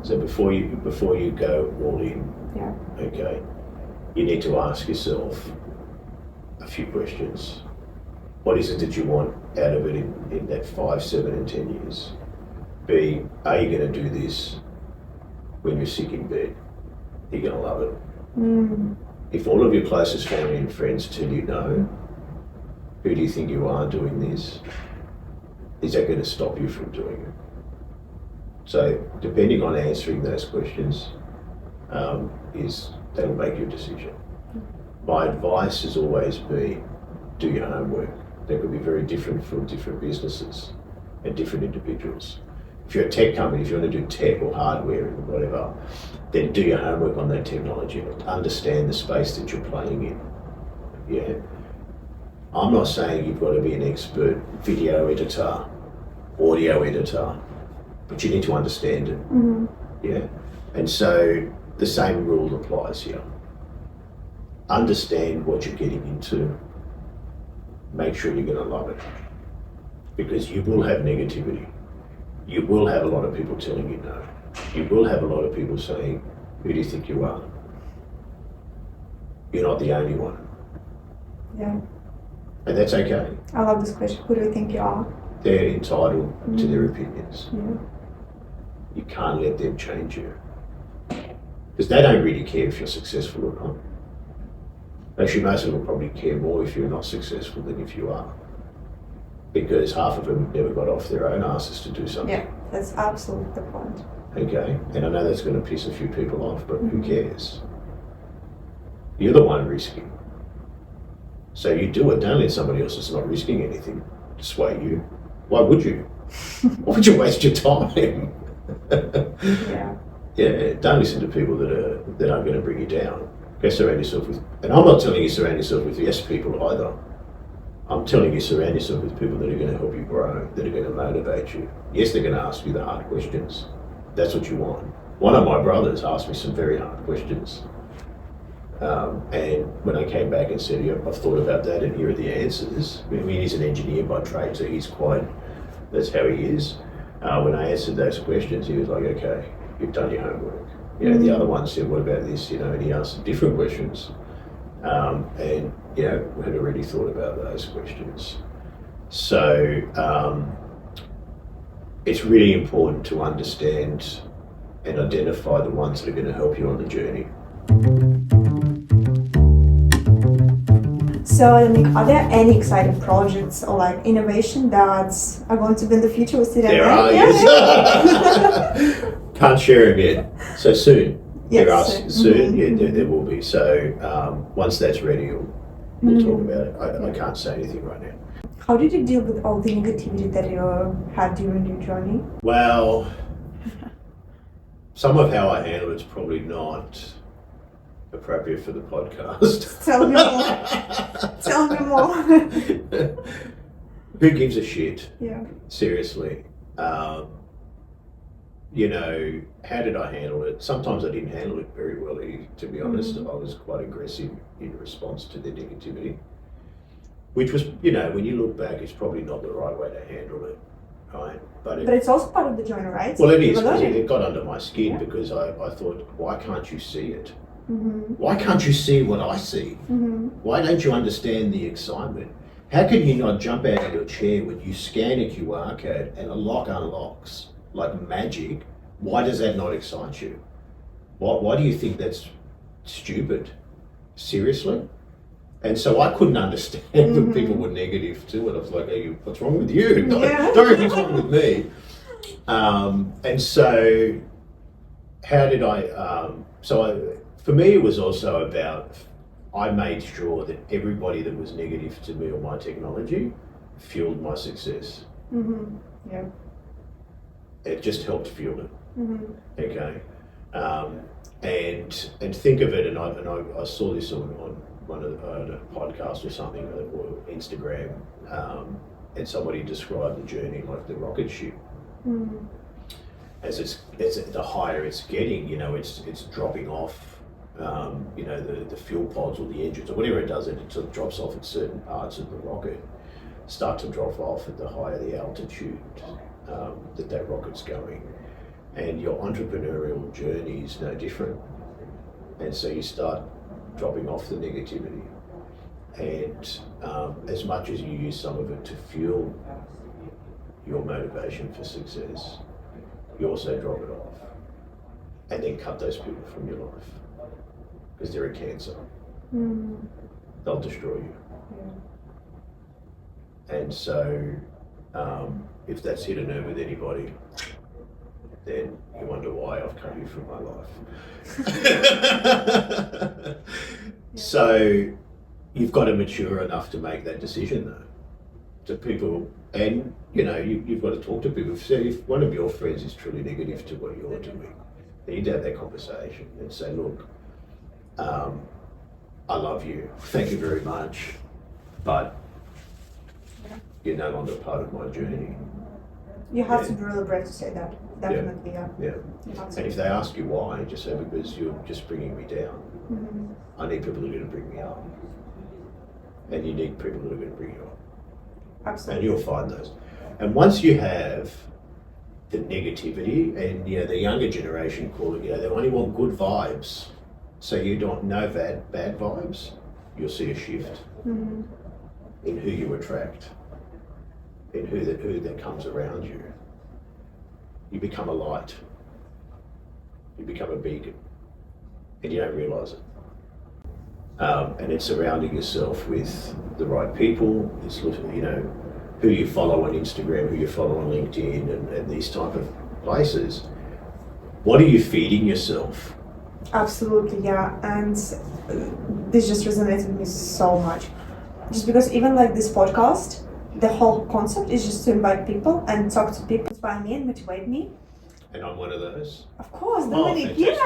So before you go all in, okay, you need to ask yourself a few questions. What is it that you want out of it in that 5, 7 and 10 years? B, are you going to do this when you're sick in bed? You're going to love it. If all of your closest family and friends tell you no, who do you think you are doing this? Is that going to stop you from doing it? So depending on answering those questions, that'll make your decision. My advice has always been, do your homework. That could be very different from different businesses and different individuals. If you're a tech company, if you want to do tech or hardware or whatever, then do your homework on that technology. Understand the space that you're playing in. Yeah. I'm not saying you've got to be an expert video editor, audio editor, but you need to understand it. Yeah. And so the same rule applies here. Understand what you're getting into. Make sure you're going to love it, because you will have negativity. You will have a lot of people telling you no. You will have a lot of people saying, who do you think you are? You're not the only one. Yeah. And that's okay. I love this question. Who do you think you are? They're entitled to their opinions. Yeah. You can't let them change you. Because they don't really care if you're successful or not. Actually, most of them will probably care more if you're not successful than if you are. Because half of them never got off their own asses to do something. Yeah, that's absolutely the point. Okay, and I know that's going to piss a few people off, but who cares? You're the one risking. So you do it, don't let somebody else that's not risking anything sway you. Why would you? Why would you waste your time? Yeah. Yeah, don't listen to people that aren't going to bring you down. Go surround yourself with, and I'm not telling you surround yourself with yes people either. I'm telling you surround yourself with people that are going to help you grow, that are going to motivate you. Yes, they're going to ask you the hard questions. That's what you want. One of my brothers asked me some very hard questions. And when I came back and said, yeah, I've thought about that and here are the answers. I mean, he's an engineer by trade, so that's how he is. When I answered those questions, he was like, okay, you've done your homework. You know, the other one said, what about this? You know, and he asked different questions. And, you know, we had already thought about those questions. So it's really important to understand and identify the ones that are going to help you on the journey. So, are there any exciting projects or like innovation that are going to be in the future with TDMN? There are, yes. Can't share them yet. So soon. Yes, there are soon. Yeah, there will be. So once that's ready, we'll talk about it. I can't say anything right now. How did you deal with all the negativity that you had during your journey? Well, some of how I handle it's probably not appropriate for the podcast. Tell me more. Tell me more. Who gives a shit? Yeah. Seriously. You know, how did I handle it? Sometimes I didn't handle it very well, to be honest. I was quite aggressive in response to the negativity, which was, you know, when you look back, it's probably not the right way to handle it, right? But it's also part of the journey, right? Well, it is, because it got under my skin because I thought, why can't you see it? Why can't you see what I see? Why don't you understand the excitement? How can you not jump out of your chair when you scan a QR code and a lock unlocks like magic? Why does that not excite you? Why do you think that's stupid? Seriously? And so I couldn't understand when people were negative too, and I was like, hey, what's wrong with you? Don't what's wrong with me. And so how did for me it was also about, I made sure that everybody that was negative to me or my technology fueled my success. Yeah. It just helped fuel it. Okay. And think of it, and I saw this on a podcast or something or Instagram, and somebody described the journey like the rocket ship. As the higher it's getting, it's dropping off. The fuel pods or the engines or whatever it does, it sort of drops off at certain parts of the rocket. Start to drop off at the higher the altitude that rocket's going. And your entrepreneurial journey is no different. And so you start dropping off the negativity. And as much as you use some of it to fuel your motivation for success, you also drop it off. And then cut those people from your life. Because they're a cancer. They'll destroy you. And so, if that's hit a nerve with anybody, then you wonder why I've cut you from my life. So, you've got to mature enough to make that decision, though. To people, and you've got to talk to people. So if one of your friends is truly negative to what you're doing, you need to have that conversation and say, look, I love you, thank you very much, but you're no longer part of my journey. You have to be really brave to say that. Definitely, yeah. And if they ask you why, just say, because you're just bringing me down. I need people who are going to bring me up. And you need people who are going to bring you up. Absolutely. And you'll find those. And once you have the negativity, and the younger generation call it, they only want good vibes. So you don't know bad vibes, you'll see a shift in who you attract, in who that comes around you. You become a light. You become a beacon, and you don't realise it. And it's surrounding yourself with the right people. It's who you follow on Instagram, who you follow on LinkedIn, and these type of places. What are you feeding yourself? Absolutely, yeah. And this just resonates with me so much. Just because even like this podcast, the whole concept is just to invite people and talk to people, inspire me and motivate me. And I'm one of those. Of course, Domenic, yes!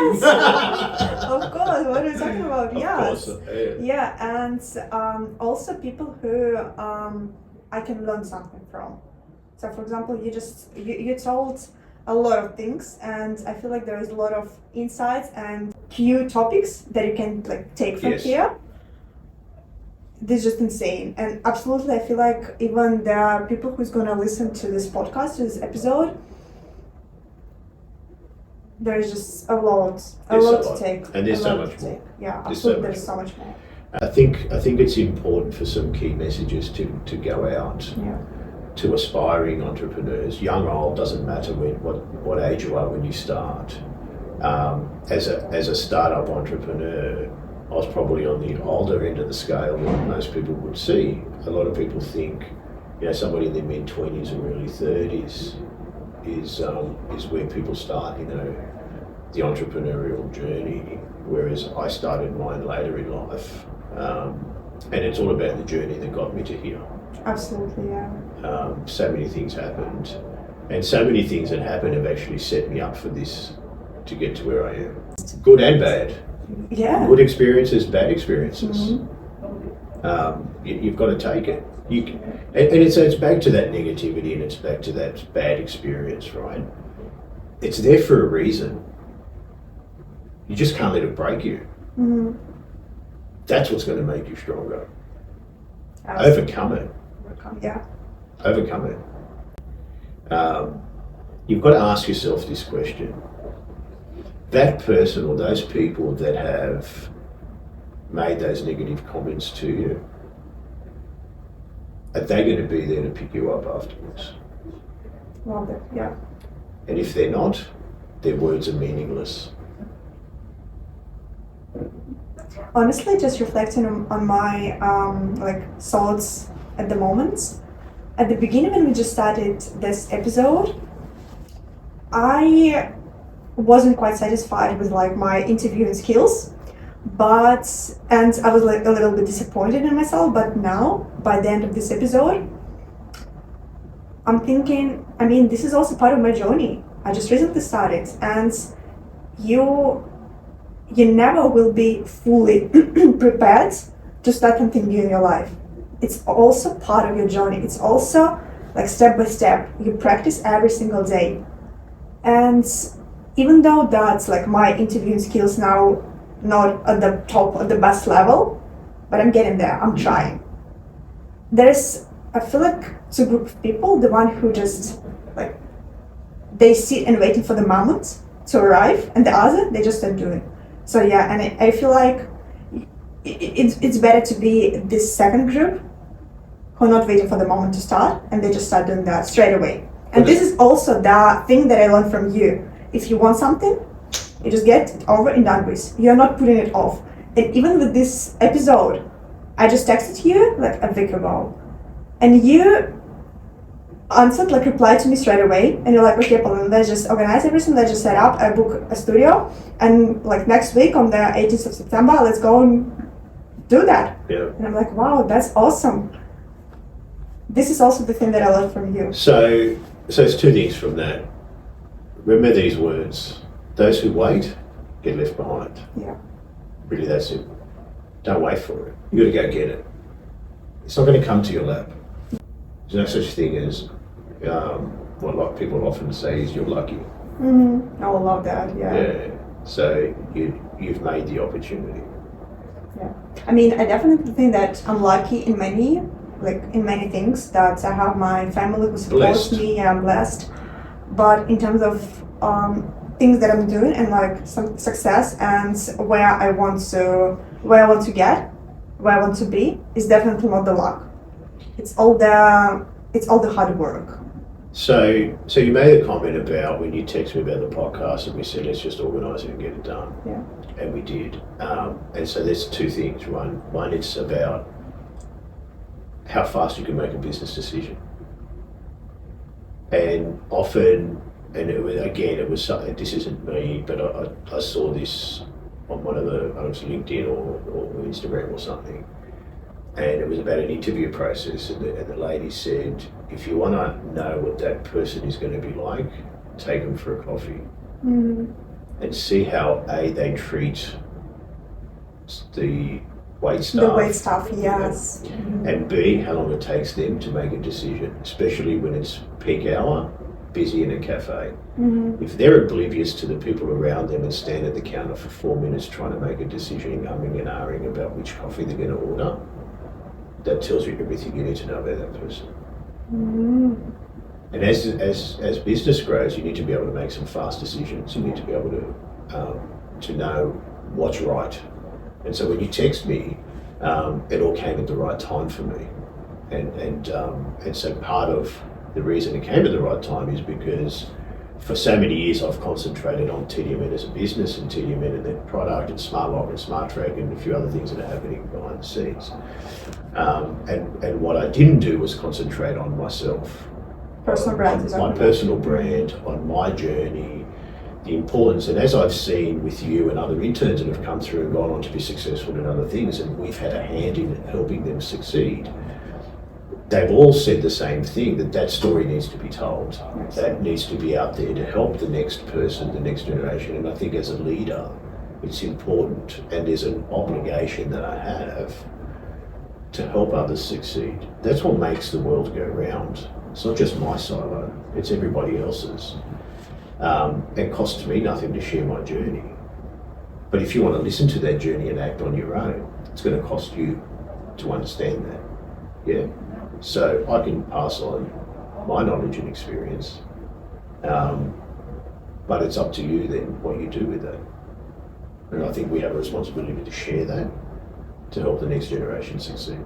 Of course, what are you talking about? Yes. Of course, yeah, and also people who I can learn something from. So for example, you told a lot of things, and I feel like there is a lot of insights and few topics that you can take from here. This is just insane, and absolutely I feel like even the people who's gonna listen to this podcast, to this episode, there's just a lot to take. And there's so much more. Yeah, absolutely, there's so much more. I think it's important for some key messages to go out to aspiring entrepreneurs, young or old, doesn't matter what age you are when you start. As a startup entrepreneur, I was probably on the older end of the scale than most people would see. A lot of people think, somebody in their mid-20s or early 30s is where people start, the entrepreneurial journey, whereas I started mine later in life. And it's all about the journey that got me to here. Absolutely, yeah. So many things happened, and so many things that happened have actually set me up for this, to get to where I am. Good and bad. Yeah. Good experiences, bad experiences. You've got to take it. And it's back to that negativity, and it's back to that bad experience, right? It's there for a reason. You just can't let it break you. That's what's going to make you stronger. Absolutely. Overcome it. Overcome it. You've got to ask yourself this question. That person or those people that have made those negative comments to you, are they going to be there to pick you up afterwards? Love it, yeah. And if they're not, their words are meaningless. Honestly, just reflecting on my thoughts at the moment. At the beginning, when we just started this episode, I wasn't quite satisfied with my interviewing skills, and I was a little bit disappointed in myself. But now, by the end of this episode, I'm thinking, this is also part of my journey. I just recently started, and you never will be fully prepared to start something new in your life. It's also part of your journey. It's also like step by step. You practice every single day. And even though that's like my interviewing skills now, not at the top, at the best level, but I'm getting there, I'm trying. I feel like two group of people, the one who just like, they sit and waiting for the moment to arrive, and the other, they just start doing. So yeah, and I feel like it's better to be this second group who are not waiting for the moment to start, and they just start doing that straight away. And this is also the thing that I learned from you. If you want something, you just get it over and done with. You're not putting it off. And even with this episode, I just texted you like a week ago, and you answered, like replied to me straight away, and you're like, okay, Polina, let's just organize everything, let's just set up, I book a studio, and like next week on the 18th of September, let's go and do that. Yeah. And I'm like, wow, that's awesome. This is also the thing that I learned from you. So it's two things from that. Remember these words: those who wait get left behind. Yeah. Really, that's it. Don't wait for it. You got to go get it. It's not going to come to your lap. There's no such thing as what a lot of people often say is you're lucky. Mm-hmm. I will love that. Yeah. So you've made the opportunity. Yeah. I mean, I definitely think that I'm lucky in many things, that I have my family who supports me, I'm blessed. But in terms of things that I'm doing and like some success and where I want to get, where I want to be, is definitely not the luck. It's all the hard work. So you made a comment about when you texted me about the podcast, and we said let's just organise it and get it done. Yeah. And we did. And so there's two things. One, it's about how fast you can make a business decision. And often, and it was something, this isn't me, but I saw this on one of the, I was LinkedIn or Instagram or something, and it was about an interview process, and the lady said, if you want to know what that person is going to be like, take them for a coffee. Mm-hmm. And see how they treat the wait staff. The wait staff, yes. And B, how long it takes them to make a decision, especially when it's peak hour, busy in a cafe. Mm-hmm. If they're oblivious to the people around them and stand at the counter for 4 minutes trying to make a decision, umming and ahhing about which coffee they're going to order, that tells you everything you need to know about that person. Mm-hmm. And as business grows, you need to be able to make some fast decisions. You need to be able to know what's right. And so when you text me, it all came at the right time for me. And so part of the reason it came at the right time is because for so many years I've concentrated on TDMN as a business and TDMN and their product and Smart Lock and Smart Track and a few other things that are happening behind the scenes. And what I didn't do was concentrate on myself. Personal brand. My personal brand, on my journey, the importance, and as I've seen with you and other interns that have come through and gone on to be successful in other things, and we've had a hand in helping them succeed, they've all said the same thing, that story needs to be told. Yes. That needs to be out there to help the next person, the next generation. And I think as a leader, it's important, and there's an obligation that I have to help others succeed. That's what makes the world go round. It's not just my silo, it's everybody else's. It costs me nothing to share my journey. But if you want to listen to that journey and act on your own, it's going to cost you to understand that. Yeah. So I can pass on my knowledge and experience, but it's up to you then what you do with that. And I think we have a responsibility to share that to help the next generation succeed.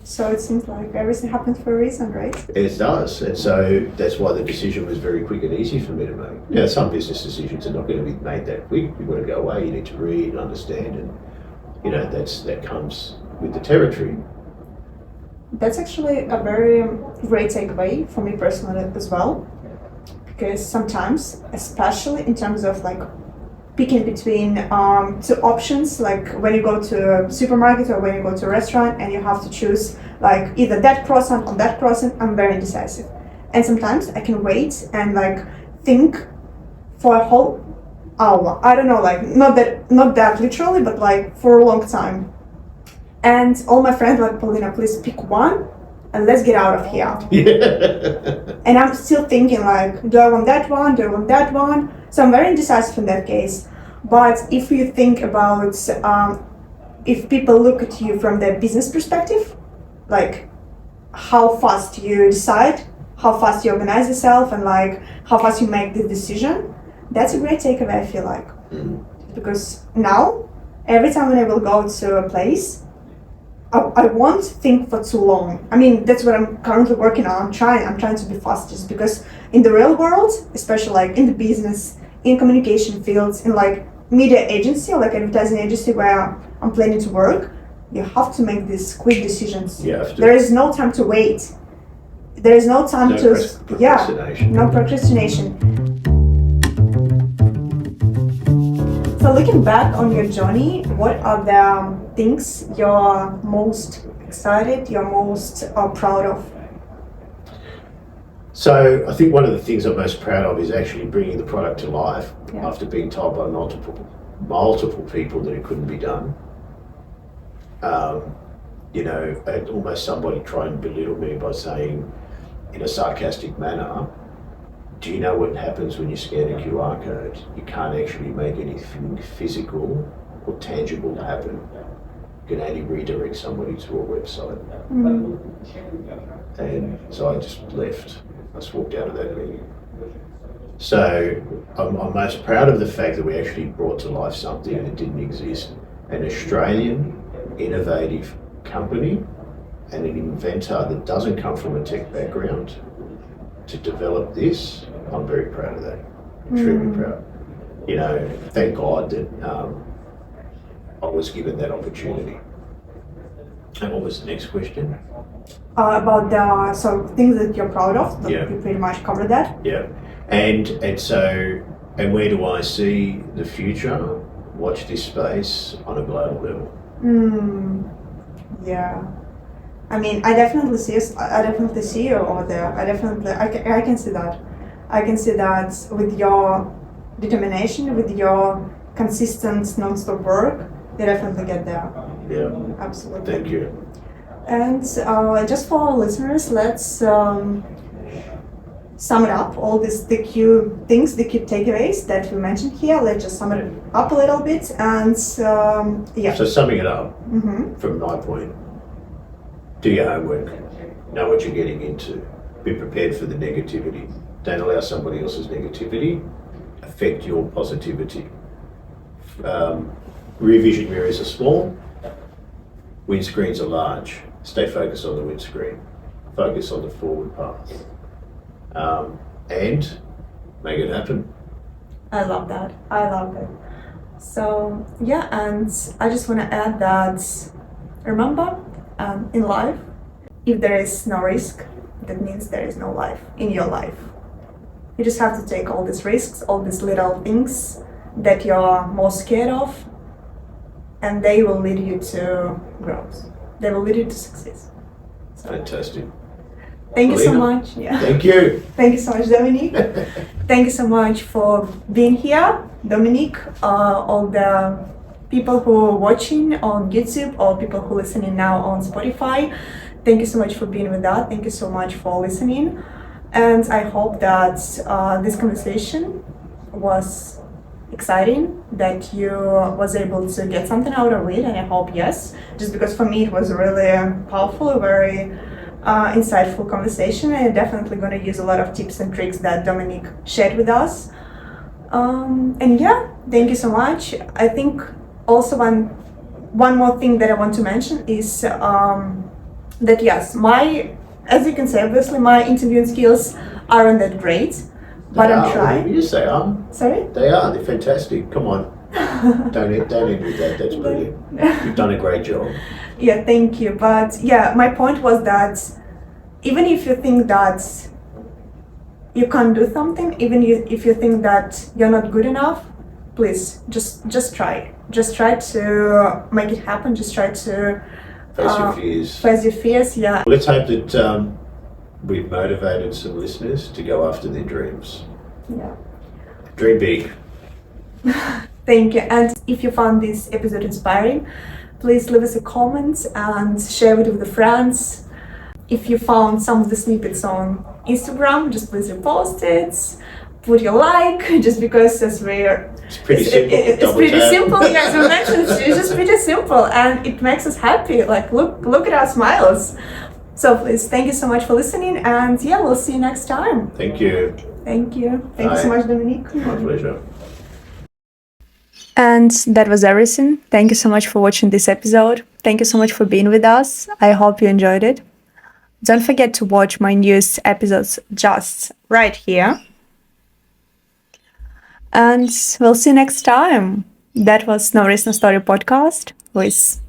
So it seems like everything happens for a reason, right? It does, and so that's why the decision was very quick and easy for me to make. Now, some business decisions are not going to be made that quick. You've got to go away, you need to read and understand, and that comes with the territory. That's actually a very great takeaway for me personally as well, because sometimes, especially in terms of like picking between two options, like when you go to a supermarket or when you go to a restaurant and you have to choose like either that croissant or that croissant, I'm very indecisive. And sometimes I can wait and like think for a whole hour. I don't know, like not that literally, but like for a long time. And all my friends like, Polina, please pick one and let's get out of here. And I'm still thinking like, do I want that one? Do I want that one? So I'm very indecisive in that case. But if you think about, if people look at you from the business perspective, like how fast you decide, how fast you organize yourself, and like how fast you make the decision, that's a great takeaway, I feel like. Because now, every time when I will go to a place, I won't think for too long. I mean, that's what I'm currently working on. I'm trying to be fastest, because in the real world, especially like in the business, in communication fields, in like media agency or like advertising agency where I'm planning to work, you have to make these quick decisions. You have to. There is no time to wait. There is no time procrastination. No procrastination. So looking back on your journey, what are the things you're most excited, you're most proud of? So I think one of the things I'm most proud of is actually bringing the product to life after being told by multiple people that it couldn't be done. I had almost somebody try and belittle me by saying in a sarcastic manner, do you know what happens when you scan a QR code? You can't actually make anything physical or tangible happen. You can only redirect somebody to a website. And so I just left. I just walked out of that meeting. So I'm most proud of the fact that we actually brought to life something that didn't exist. An Australian innovative company and an inventor that doesn't come from a tech background to develop this. I'm very proud of that. Extremely proud. Thank God that I was given that opportunity. And what was the next question? About the things that you're proud of. Yeah. You pretty much covered that. Yeah. And where do I see the future? Watch this space on a global level. Yeah. I mean, I definitely see you over there. I can see that. I can see that with your determination, with your consistent non-stop work, you definitely get there. Yeah. Absolutely. Thank you. And just for our listeners, let's sum it up, all the key things, the key takeaways that we mentioned here. Let's just sum it up a little bit. And So summing it up, from my point, do your homework, know what you're getting into, be prepared for the negativity. Don't allow somebody else's negativity affect your positivity. Rear vision mirrors are small, windscreens are large. Stay focused on the windscreen, focus on the forward path, and make it happen. I love that. So yeah, and I just want to add that, remember, in life, if there is no risk, that means there is no life in your life. You just have to take all these risks, all these little things that you're most scared of, and they will lead you to growth. They will lead you to success. So, Fantastic. thank you so Polina, much. Yeah. Thank you. Thank you so much, Domenic. Thank you so much for being here, Domenic. All the people who are watching on YouTube or people who are listening now on Spotify, thank you so much for being with us. Thank you so much for listening. And I hope that this conversation was exciting, that you was able to get something out of it, and I hope yes, just because for me it was a really powerful, very insightful conversation, and I'm definitely going to use a lot of tips and tricks that Domenic shared with us. And yeah, thank you so much. I think also one more thing that I want to mention is that yes, as you can say, obviously my interviewing skills aren't that great, but I'm trying. Yes, they are. Sorry? They are. They're fantastic. Come on. Don't end with that. That's brilliant. You've done a great job. Yeah, thank you. But yeah, my point was that even if you think that you can't do something, even if you think that you're not good enough, please just try. Just try to make it happen. Just try to Face your fears. Face your fears. Yeah. Let's hope that we've motivated some listeners to go after their dreams. Yeah. Dream big. Thank you. And if you found this episode inspiring, Please leave us a comment and share it with the friends. If you found some of the snippets on Instagram, just please repost it. Put your like, just because as we're... It's pretty simple. It's pretty simple, as you mentioned. It's just pretty simple, and it makes us happy. Like, look at our smiles. So please, thank you so much for listening, and yeah, we'll see you next time. Thank you. Thank you. Thank you so much, Domenic. My pleasure. And that was everything. Thank you so much for watching this episode. Thank you so much for being with us. I hope you enjoyed it. Don't forget to watch my newest episodes just right here. And we'll see you next time. That was No Risk No Story podcast with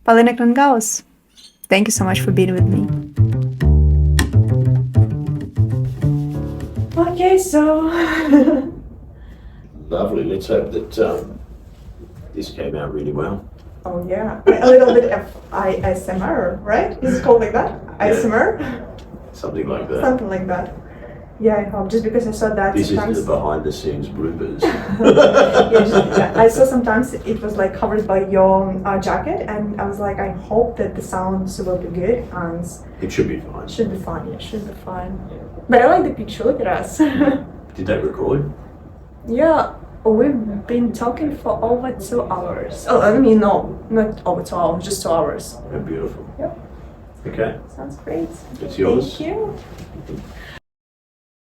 Polina Krongauz. Thank you so much for being with me. Okay, so... Lovely. Let's hope that this came out really well. Oh yeah, a little bit of ASMR, right? Is it called like that? ASMR? Something like that. Something like that. Yeah, I hope, just because I saw that This sometimes... is the behind the scenes bloopers. Yeah, I saw sometimes it was like covered by your jacket, and I was like, I hope that the sounds will be good, and It should be fine. should be fine, yeah, should be fine. But I like the picture, look at us. Did that record? Yeah, we've been talking for over 2 hours. Oh, I mean, no, not over 2 hours, just 2 hours. Oh, beautiful. Yep, Okay. sounds great. It's yours. Thank you.